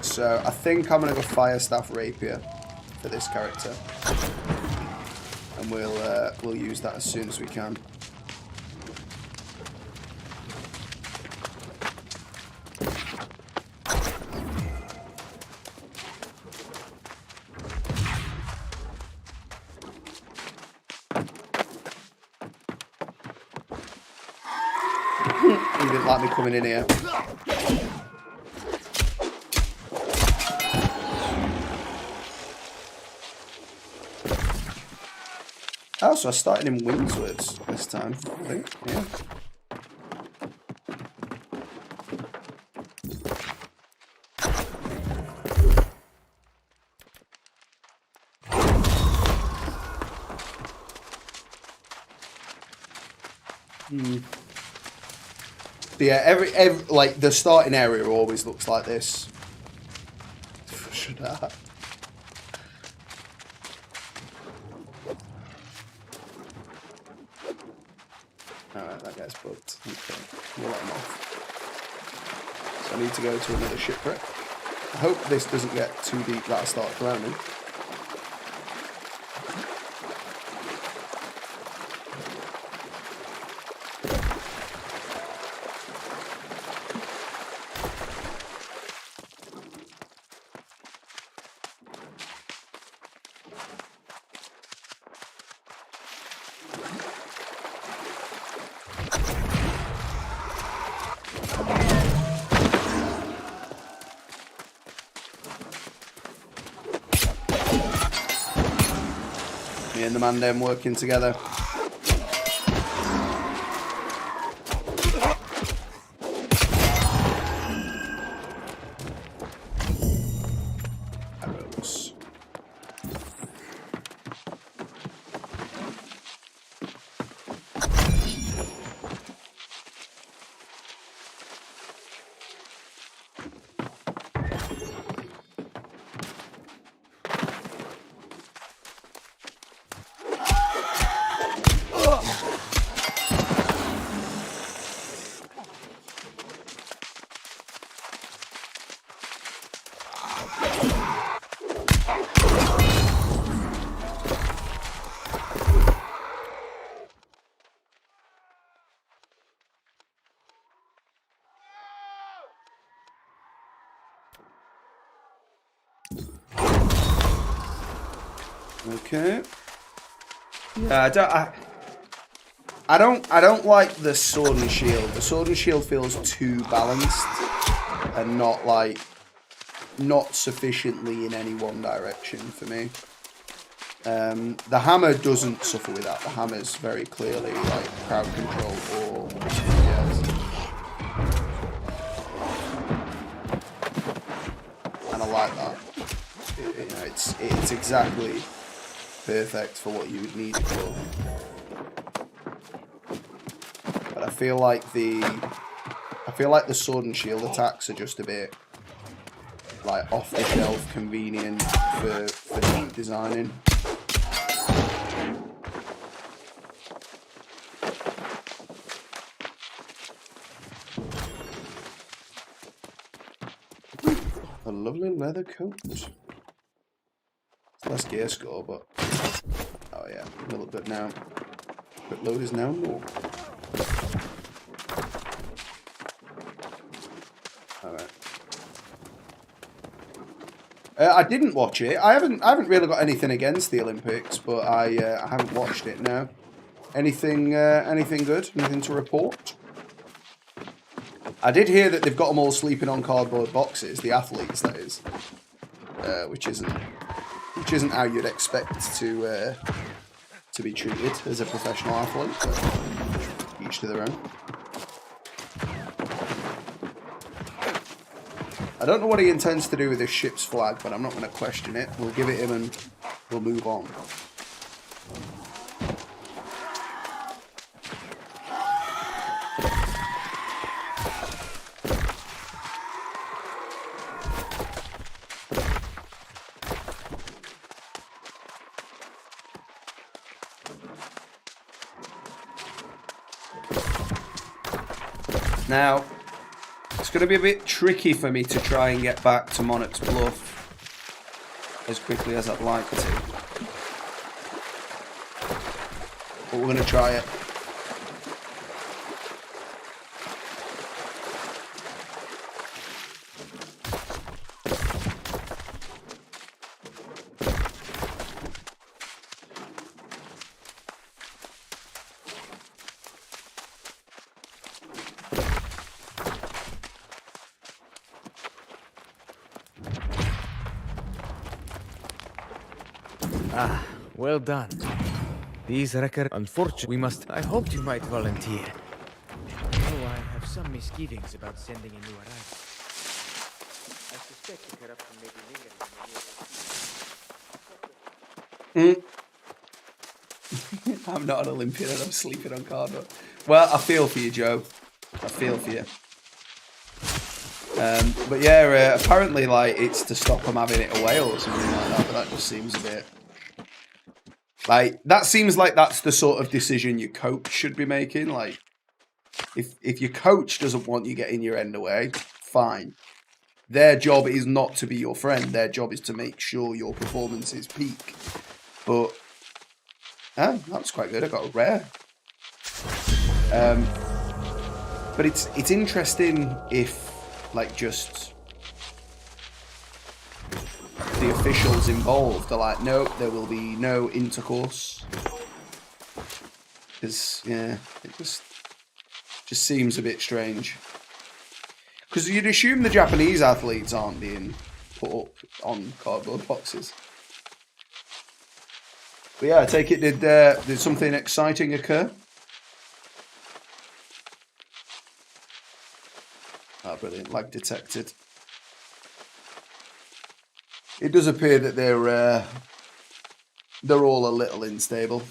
So I think I'm gonna go fire staff rapier for this character, and we'll use that as soon as we can. He didn't like me coming in here. Oh, so I started in Windswords this time, I think. Yeah. Yeah, every like the starting area always looks like this. Should I? Alright, that guy's bugged. Okay, we'll let him off. So I need to go to another shipwreck. I hope this doesn't get too deep that I start drowning. Me and the man them working together. Arrows. Okay. Yeah, I don't like the sword and shield. The sword and shield feels too balanced and not sufficiently in any one direction for me. The hammer doesn't suffer with that. The hammer's very clearly like crowd control or yes. And I like that. It's exactly perfect for what you would need it for. But I feel like the sword and shield attacks are just a bit like off the shelf convenient for neat designing. A lovely leather coat. It's less gear score, but oh yeah, a little bit now. Quick load is now more. Alright. I didn't watch it. I haven't really got anything against the Olympics, but I haven't watched it now. Anything good? Anything to report? I did hear that they've got them all sleeping on cardboard boxes, the athletes, that is, which isn't how you'd expect to be treated as a professional athlete. But each to their own. I don't know what he intends to do with this ship's flag, but I'm not going to question it. We'll give it him and we'll move on. Now, it's going to be a bit tricky for me to try and get back to Monarch's Bluff as quickly as I'd like to. But we're going to try it. Ah, well done. These records, unfortunately, we must. I hoped you might volunteer. Oh, I have some misgivings about sending a new arrival. I suspect the corruption may be lingering in the near. I'm not an Olympian and I'm sleeping on cardboard. Well, I feel for you, Joe. I feel for you. But yeah, apparently, like, it's to stop them having it away or something like that. But that just seems a bit like that seems like that's the sort of decision your coach should be making. Like, if your coach doesn't want you getting your end away, fine. Their job is not to be your friend. Their job is to make sure your performances peak. But that was quite good. I got a rare. But it's interesting if, like, just the officials involved are like, nope, there will be no intercourse. Because, yeah, it just seems a bit strange. Because you'd assume the Japanese athletes aren't being put up on cardboard boxes. But yeah, I take it, did something exciting occur? Oh, brilliant. Lag detected. It does appear that they're all a little unstable.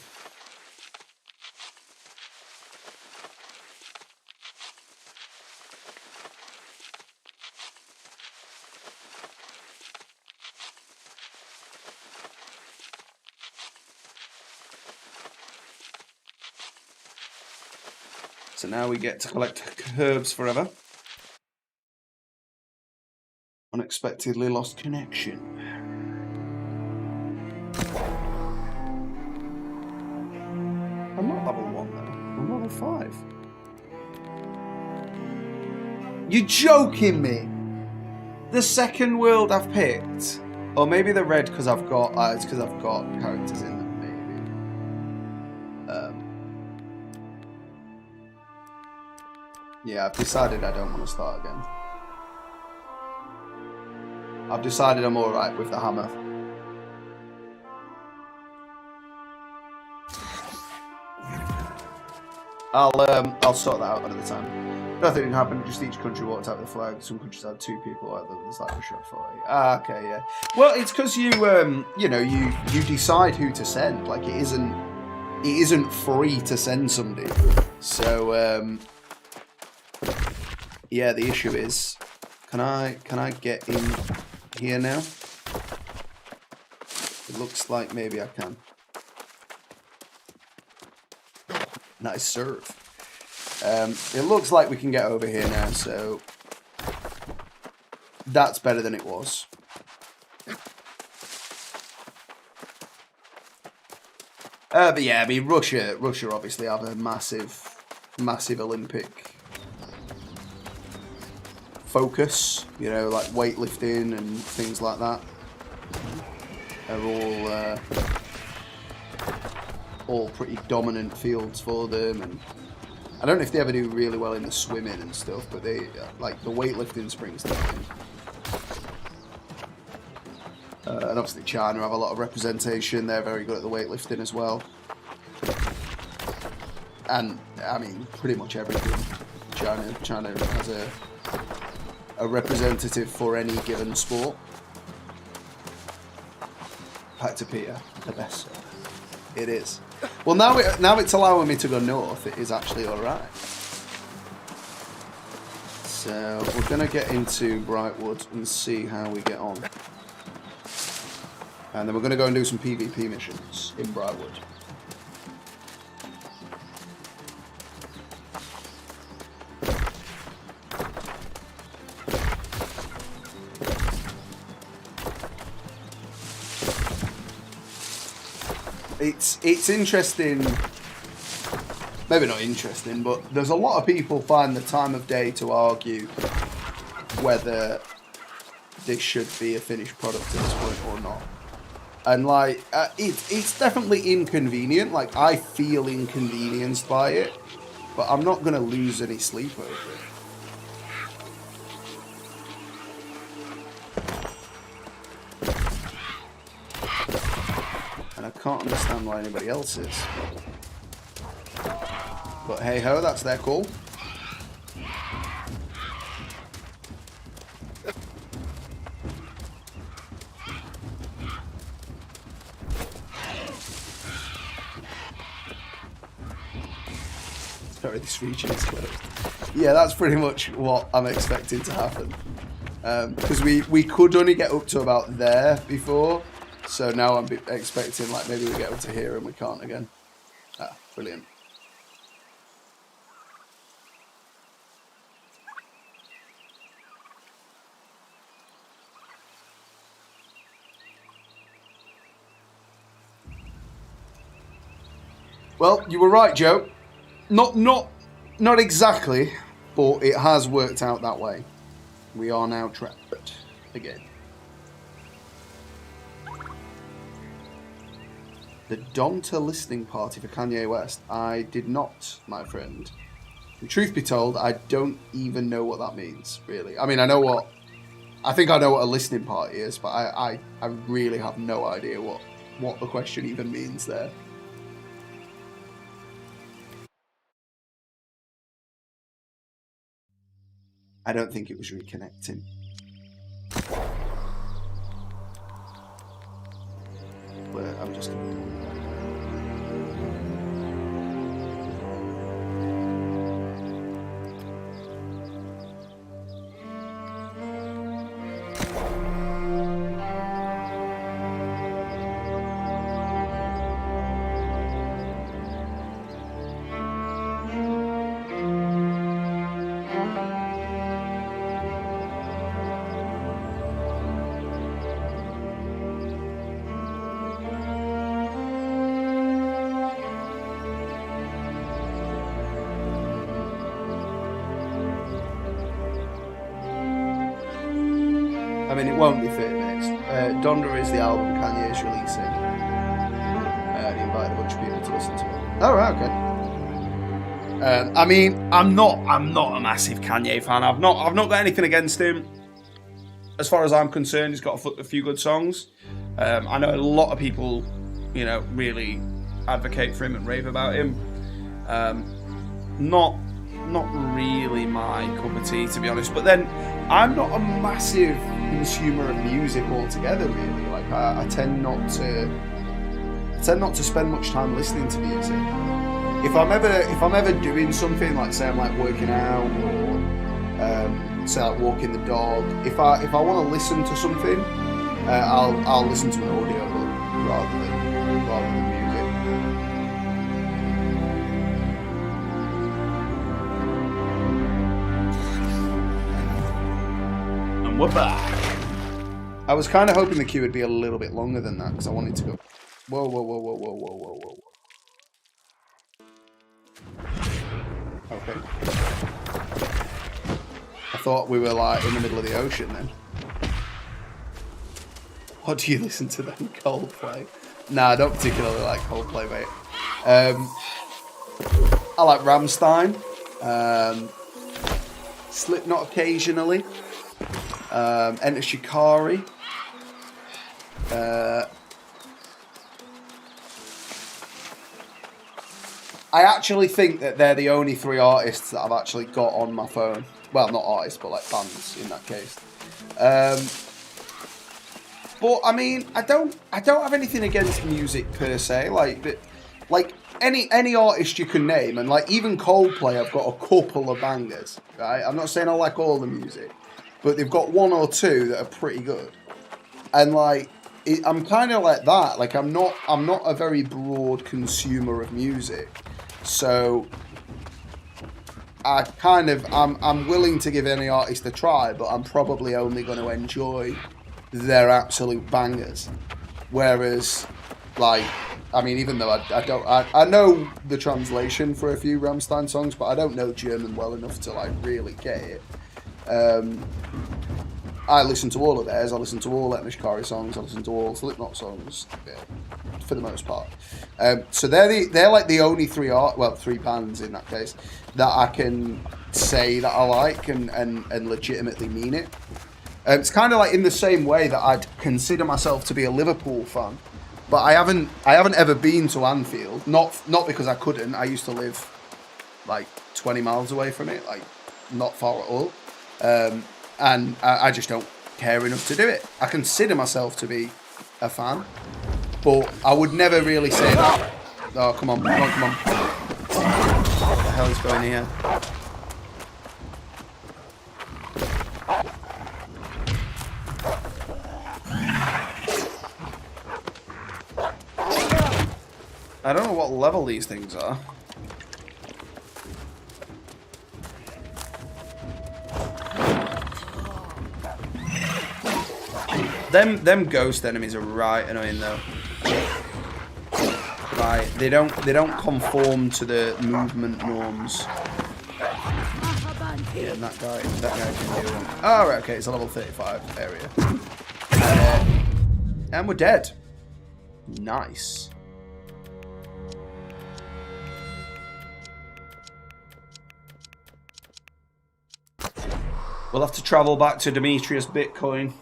So now we get to collect herbs forever. Unexpectedly lost connection. I'm not level 1 though. I'm level 5. You're joking me? The second world I've picked, or maybe the red because I've got. It's because I've got characters in them. Maybe. Yeah, I've decided I don't want to start again. I've decided I'm alright with the hammer. I'll sort that out another time. Nothing happened, just each country walked out with a flag. Some countries had 2 people, others like Russia had 40. Ah, okay, yeah. Well, it's because you decide who to send. Like, it isn't free to send somebody. So, yeah, the issue is, can I get in here now? It looks like maybe I can. Nice serve. It looks like we can get over here now, so that's better than it was. But yeah, I mean, Russia obviously have a massive Olympic focus, you know, like weightlifting and things like that. They're all pretty dominant fields for them, and I don't know if they ever do really well in the swimming and stuff, but they like the weightlifting springs to mind. And obviously China have a lot of representation. They're very good at the weightlifting as well. And I mean, pretty much everything. China has a representative for any given sport. Back to Peter, the best. It is. Well, now it's allowing me to go north. It is actually all right. So we're gonna get into Brightwood and see how we get on, and then we're gonna go and do some PvP missions in Brightwood. It's interesting, maybe not interesting, but there's a lot of people find the time of day to argue whether this should be a finished product at this point or not. And like, it's definitely inconvenient. Like, I feel inconvenienced by it, but I'm not gonna lose any sleep over it. I can't understand why anybody else is. But hey ho, that's their call. Sorry, this region is closed. Yeah, that's pretty much what I'm expecting to happen. Because we could only get up to about there before, so now I'm expecting like maybe we get up to here and we can't again. Ah, brilliant. Well, you were right, Joe. Not exactly, but it has worked out that way. We are now trapped again. The Donta listening party for Kanye West. I did not, my friend. And truth be told, I don't even know what that means, really. I mean, I think I know what a listening party is, but I really have no idea what the question even means there. I don't think it was reconnecting. But I'm just gonna... I mean, it won't be 30 minutes. Donda is the album Kanye is releasing. He invited a bunch of people to listen to it. Oh, right, okay. I mean, I'm not a massive Kanye fan. I've not got anything against him. As far as I'm concerned, he's got a few good songs. I know a lot of people, really advocate for him and rave about him. Not really my cup of tea, to be honest. But then, I'm not a massive consumer of music altogether, really. Like I tend not to spend much time listening to music. If I'm ever doing something, like say I'm like working out or say like walking the dog, if I want to listen to something, I'll listen to an audiobook rather than music. And we're back. I was kind of hoping the queue would be a little bit longer than that because I wanted to go. Whoa. Okay. I thought we were like in the middle of the ocean then. What do you listen to then? Coldplay? Nah, I don't particularly like Coldplay, mate. I like Rammstein. Slipknot occasionally. Enter Shikari. I actually think that they're the only three artists that I've actually got on my phone. Well, not artists, but like bands in that case. But I mean, I don't have anything against music per se. Like any artist you can name, and like even Coldplay, I've got a couple of bangers. Right? I'm not saying I like all the music, but they've got one or two that are pretty good. And like, I'm kind of like that. Like I'm not a very broad consumer of music. So I'm willing to give any artist a try, but I'm probably only going to enjoy their absolute bangers. Whereas, like, I mean, even though I know the translation for a few Rammstein songs, but I don't know German well enough to like really get it. I listen to all of theirs. I listen to all Enter Shikari songs. I listen to all Slipknot songs, for the most part. So they're like the only three bands in that case that I can say that I like and legitimately mean it. It's kind of like in the same way that I'd consider myself to be a Liverpool fan, but I haven't ever been to Anfield. Not because I couldn't. I used to live like 20 miles away from it, like not far at all. And I just don't care enough to do it. I consider myself to be a fan, but I would never really say that. Oh, come on. What the hell is going here? I don't know what level these things are. Them ghost enemies are right annoying though. Right, they don't conform to the movement norms. Yeah, and that guy can do them. Oh, right, okay, it's a level 35 area. And we're dead. Nice. We'll have to travel back to Demetrius Bitcoin.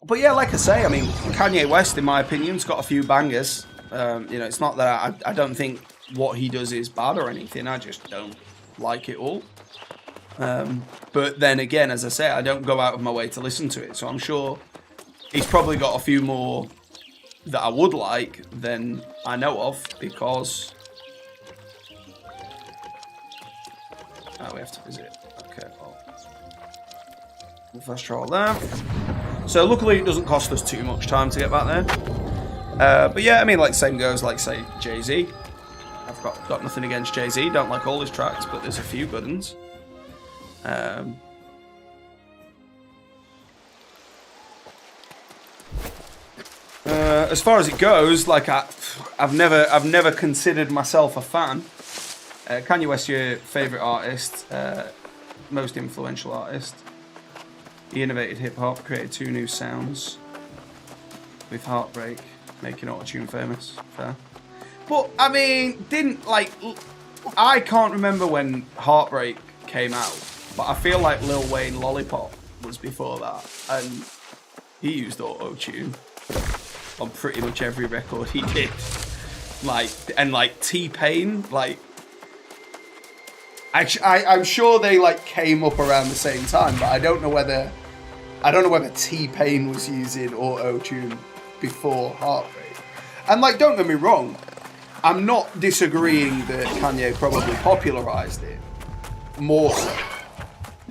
But yeah, like I say, I mean, Kanye West, in my opinion, has got a few bangers. You know, it's not that I don't think what he does is bad or anything. I just don't like it all. But then again, as I say, I don't go out of my way to listen to it. So I'm sure he's probably got a few more that I would like than I know of, because... Oh, we have to visit. Okay, well, we'll fast travel there. So luckily it doesn't cost us too much time to get back there. But yeah, I mean, like same goes, like say Jay-Z. I've got nothing against Jay-Z. Don't like all his tracks, but there's a few good ones. As far as it goes, like I've never considered myself a fan. Kanye West, your favourite artist, most influential artist. He innovated hip-hop, created 2 new sounds with Heartbreak, making Auto-Tune famous. Fair. But, I mean, I can't remember when Heartbreak came out, but I feel like Lil Wayne Lollipop was before that, and he used Auto-Tune on pretty much every record he did. And T-Pain, I'm sure they came up around the same time, but I don't know whether T-Pain was using Auto-Tune before Heartbreak. And don't get me wrong, I'm not disagreeing that Kanye probably popularized it more so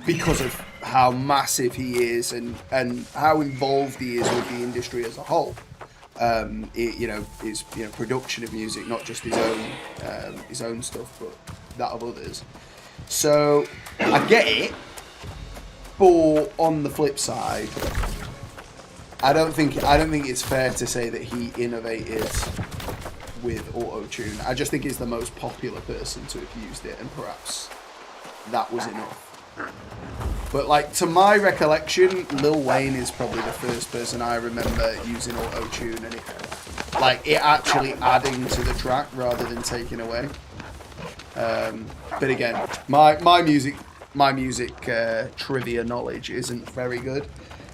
because of how massive he is and how involved he is with the industry as a whole. His production of music, not just his own stuff, but that of others. So I get it, but on the flip side, I don't think it's fair to say that he innovated with Auto-Tune. I just think he's the most popular person to have used it, and perhaps that was enough. But to my recollection, Lil Wayne is probably the first person I remember using Auto-Tune, and it actually adding to the track rather than taking away. But again, my music trivia knowledge isn't very good,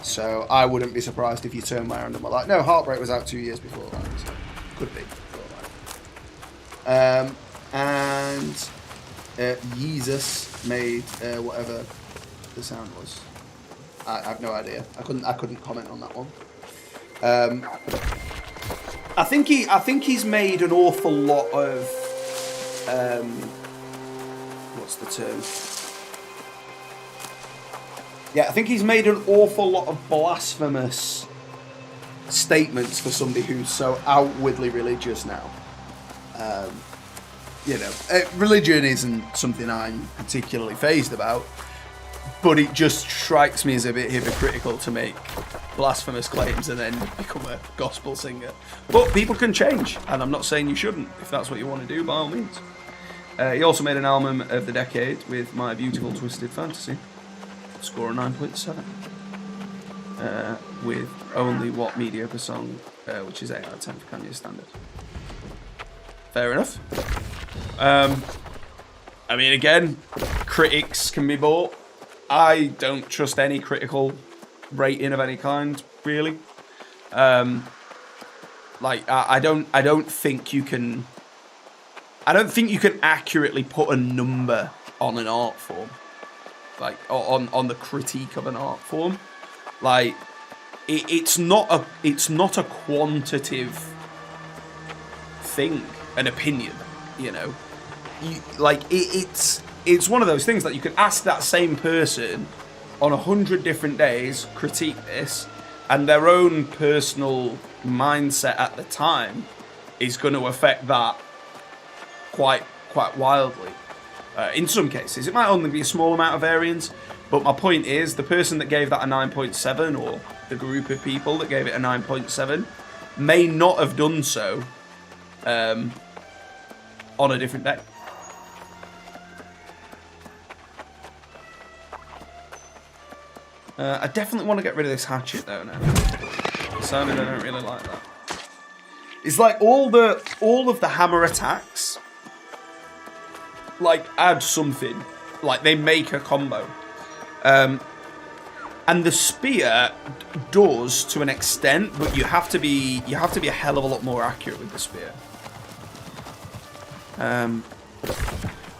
so I wouldn't be surprised if you turn my hand and were like, no, Heartbreak was out 2 years before that, so could be before that. And Yeezus made whatever the sound was. I have no idea. I couldn't comment on that one. I think he's made an awful lot of what's the term? Yeah, I think he's made an awful lot of blasphemous statements for somebody who's so outwardly religious now. Religion isn't something I'm particularly fazed about, but it just strikes me as a bit hypocritical to make blasphemous claims and then become a gospel singer. But people can change, and I'm not saying you shouldn't. If that's what you want to do, by all means. He also made an album of the decade with My Beautiful Twisted Fantasy. Score a 9.7. With only what mediocre song, which is 8 out of 10 for Kanye's standard. Fair enough. I mean, again, critics can be bought. I don't trust any critical rating of any kind, really. I don't think you can accurately put a number on an art form, on the critique of an art form. It's not a quantitative thing, an opinion, it's one of those things that you could ask that same person on 100 different days, critique this, and their own personal mindset at the time is going to affect that quite wildly. In some cases, it might only be a small amount of variance, but my point is the person that gave that a 9.7 or the group of people that gave it a 9.7 may not have done so on a different day. I definitely want to get rid of this hatchet though now. Decided I don't really like that. It's like all of the hammer attacks like add something. Like they make a combo. And the spear does to an extent, but you have to be a hell of a lot more accurate with the spear.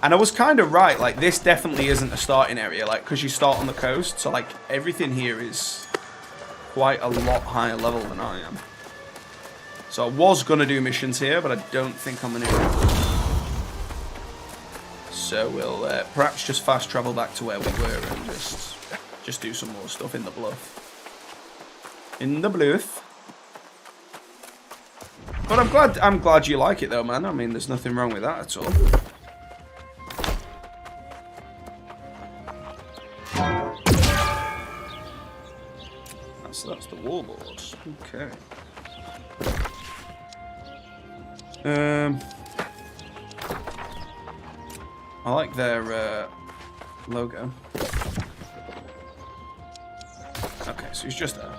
And I was kind of right, like this definitely isn't a starting area, like because you start on the coast, so like everything here is quite a lot higher level than I am. So I was gonna do missions here, but I don't think I'm gonna. So we'll perhaps just fast travel back to where we were and just do some more stuff in the bluff. In the bluff. But I'm glad you like it though, man. I mean, there's nothing wrong with that at all. That's the wallboard. Okay. I like their logo. Okay, so he's just there.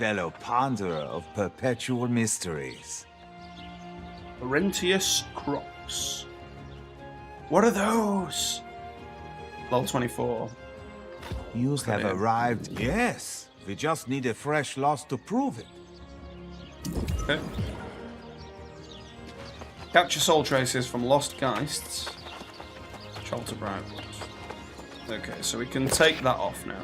Fellow ponderer of perpetual mysteries. Laurentius Crocs. What are those? Level 24. You have arrived. Yes, we just need a fresh loss to prove it. Okay. Capture soul traces from lost geists. Shelter Bright. Okay, so we can take that off now.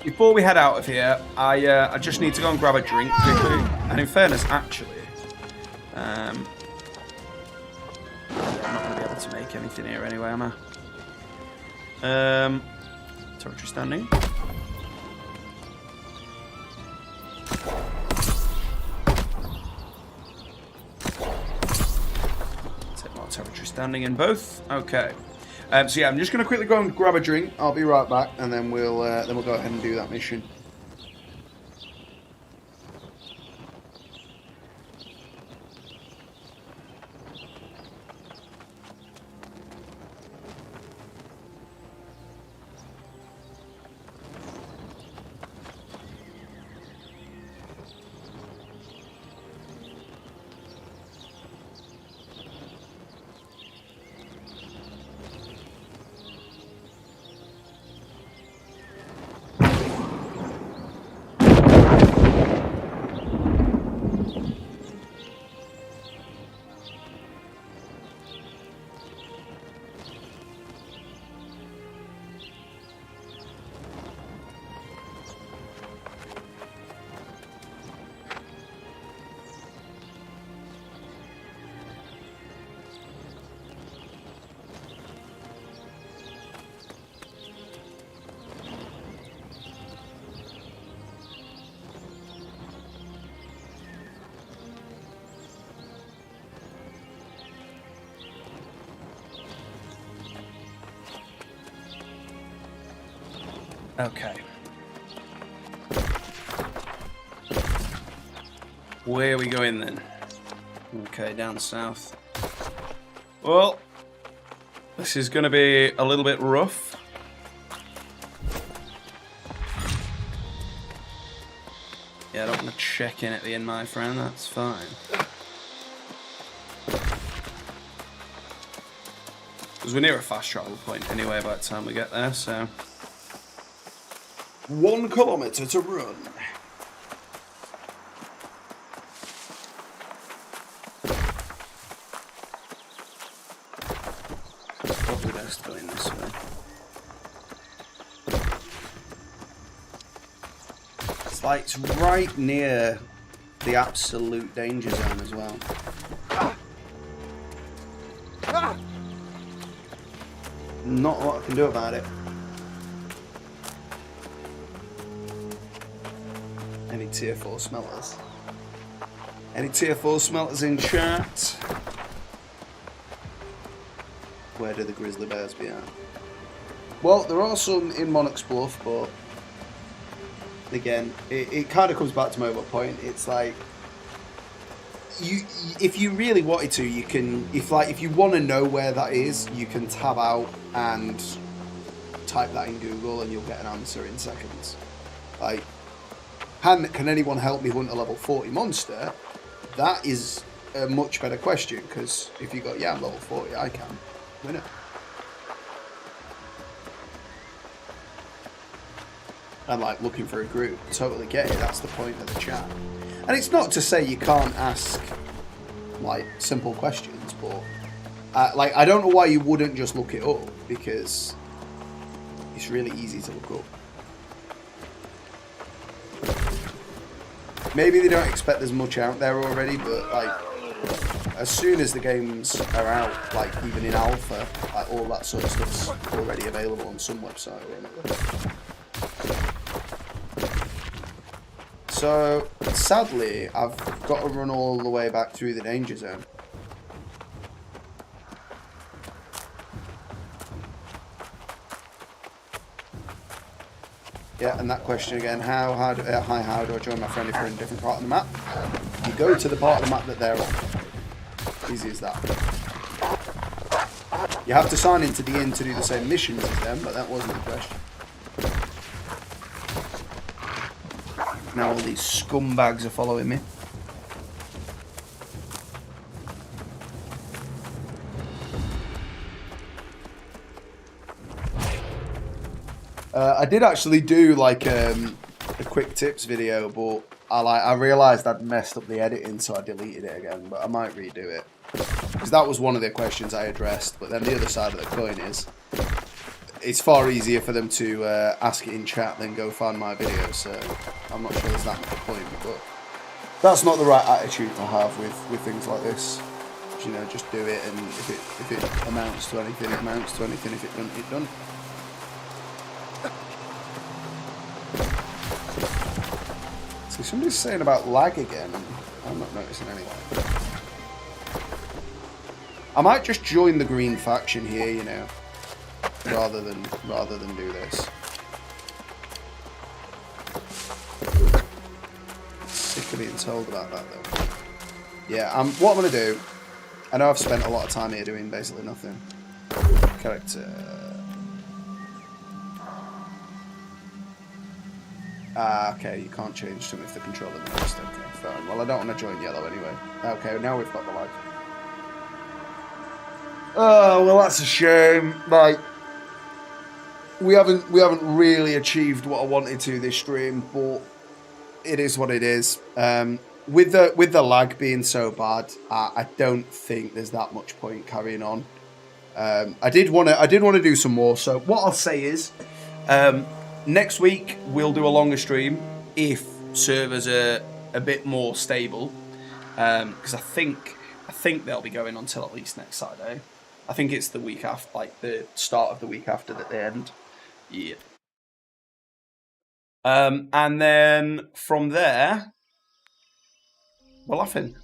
Before we head out of here, I just need to go and grab a drink quickly. And in fairness, actually, I'm not going to be able to make anything here anyway, am I? Territory standing. Take more territory standing in both. Okay. So yeah, I'm just going to quickly go and grab a drink. I'll be right back, and then we'll go ahead and do that mission. Okay. Where are we going then? Okay, down south. Well, this is going to be a little bit rough. Yeah, I don't want to check in at the end, my friend. That's fine. Because we're near a fast travel point anyway by the time we get there, so... 1 kilometer to run. It's probably best going this way. It's like it's right near the absolute danger zone as well. Not a lot I can do about it. Any tier 4 smelters? Any tier 4 smelters in chat? Where do the grizzly bears be at? Well, there are some in Monarch's Bluff, but again, it kind of comes back to my other point. It's like if you really wanted to, you can. If you want to know where that is, you can tab out and type that in Google, and you'll get an answer in seconds. Like, can anyone help me hunt a level 40 monster? That is a much better question, because if you go, yeah, I'm level 40, I can win it. And like looking for a group, totally get it. That's the point of the chat. And it's not to say you can't ask like simple questions, but like I don't know why you wouldn't just look it up, because it's really easy to look up. Maybe they don't expect there's much out there already, but like as soon as the games are out, like even in alpha, like all that sort of stuff's already available on some website or another. So, sadly, I've got to run all the way back through the danger zone. Yeah, and that question again, how do I join my friend if we're in a different part of the map? You go to the part of the map that they're on. Easy as that. You have to sign into the inn to do the same missions as them, but that wasn't the question. Now all these scumbags are following me. I did actually do like a quick tips video, but I realised I'd messed up the editing, so I deleted it again. But I might redo it, because that was one of the questions I addressed. But then the other side of the coin is, it's far easier for them to ask it in chat than go find my video, so I'm not sure there's that much point, but that's not the right attitude to have with things like this. You know, just do it, and if it amounts to anything, it amounts to anything. If it doesn't, it doesn't. See, somebody's saying about lag again, and I'm not noticing anything. I might just join the green faction here, you know. Rather than do this. Sick of being told about that though. Yeah, what I'm gonna do, I know I've spent a lot of time here doing basically nothing. Character. Okay, you can't change them if they're controlling the rest. Okay, fine. Well, I don't want to join yellow anyway. Okay, now we've got the lag. Oh well, that's a shame. Like, we haven't really achieved what I wanted to this stream, but it is what it is. With the lag being so bad, I don't think there's that much point carrying on. I did want to do some more. So what I'll say is, next week we'll do a longer stream if servers are a bit more stable, because I think they'll be going until at least next Saturday. I think it's the week after, like the start of the week after that they end. Yeah. And then from there, we're laughing.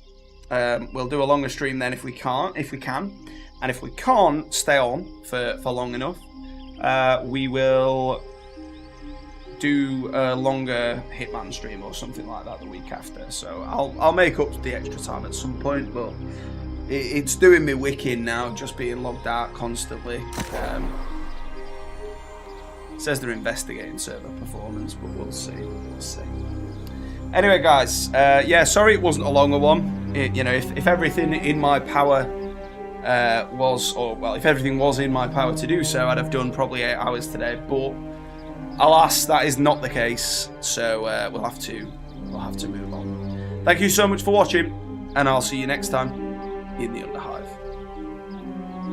We'll do a longer stream then if we can, and if we can't stay on for long enough, we will do a longer Hitman stream or something like that the week after. So I'll make up the extra time at some point, but it's doing me wicked now, just being logged out constantly. It says they're investigating server performance, but we'll see. Anyway, guys, yeah, sorry it wasn't a longer one. You know, if everything in my power if everything was in my power to do so, I'd have done probably 8 hours today. But alas, that is not the case. So we'll have to move on. Thank you so much for watching, and I'll see you next time in the Underhive.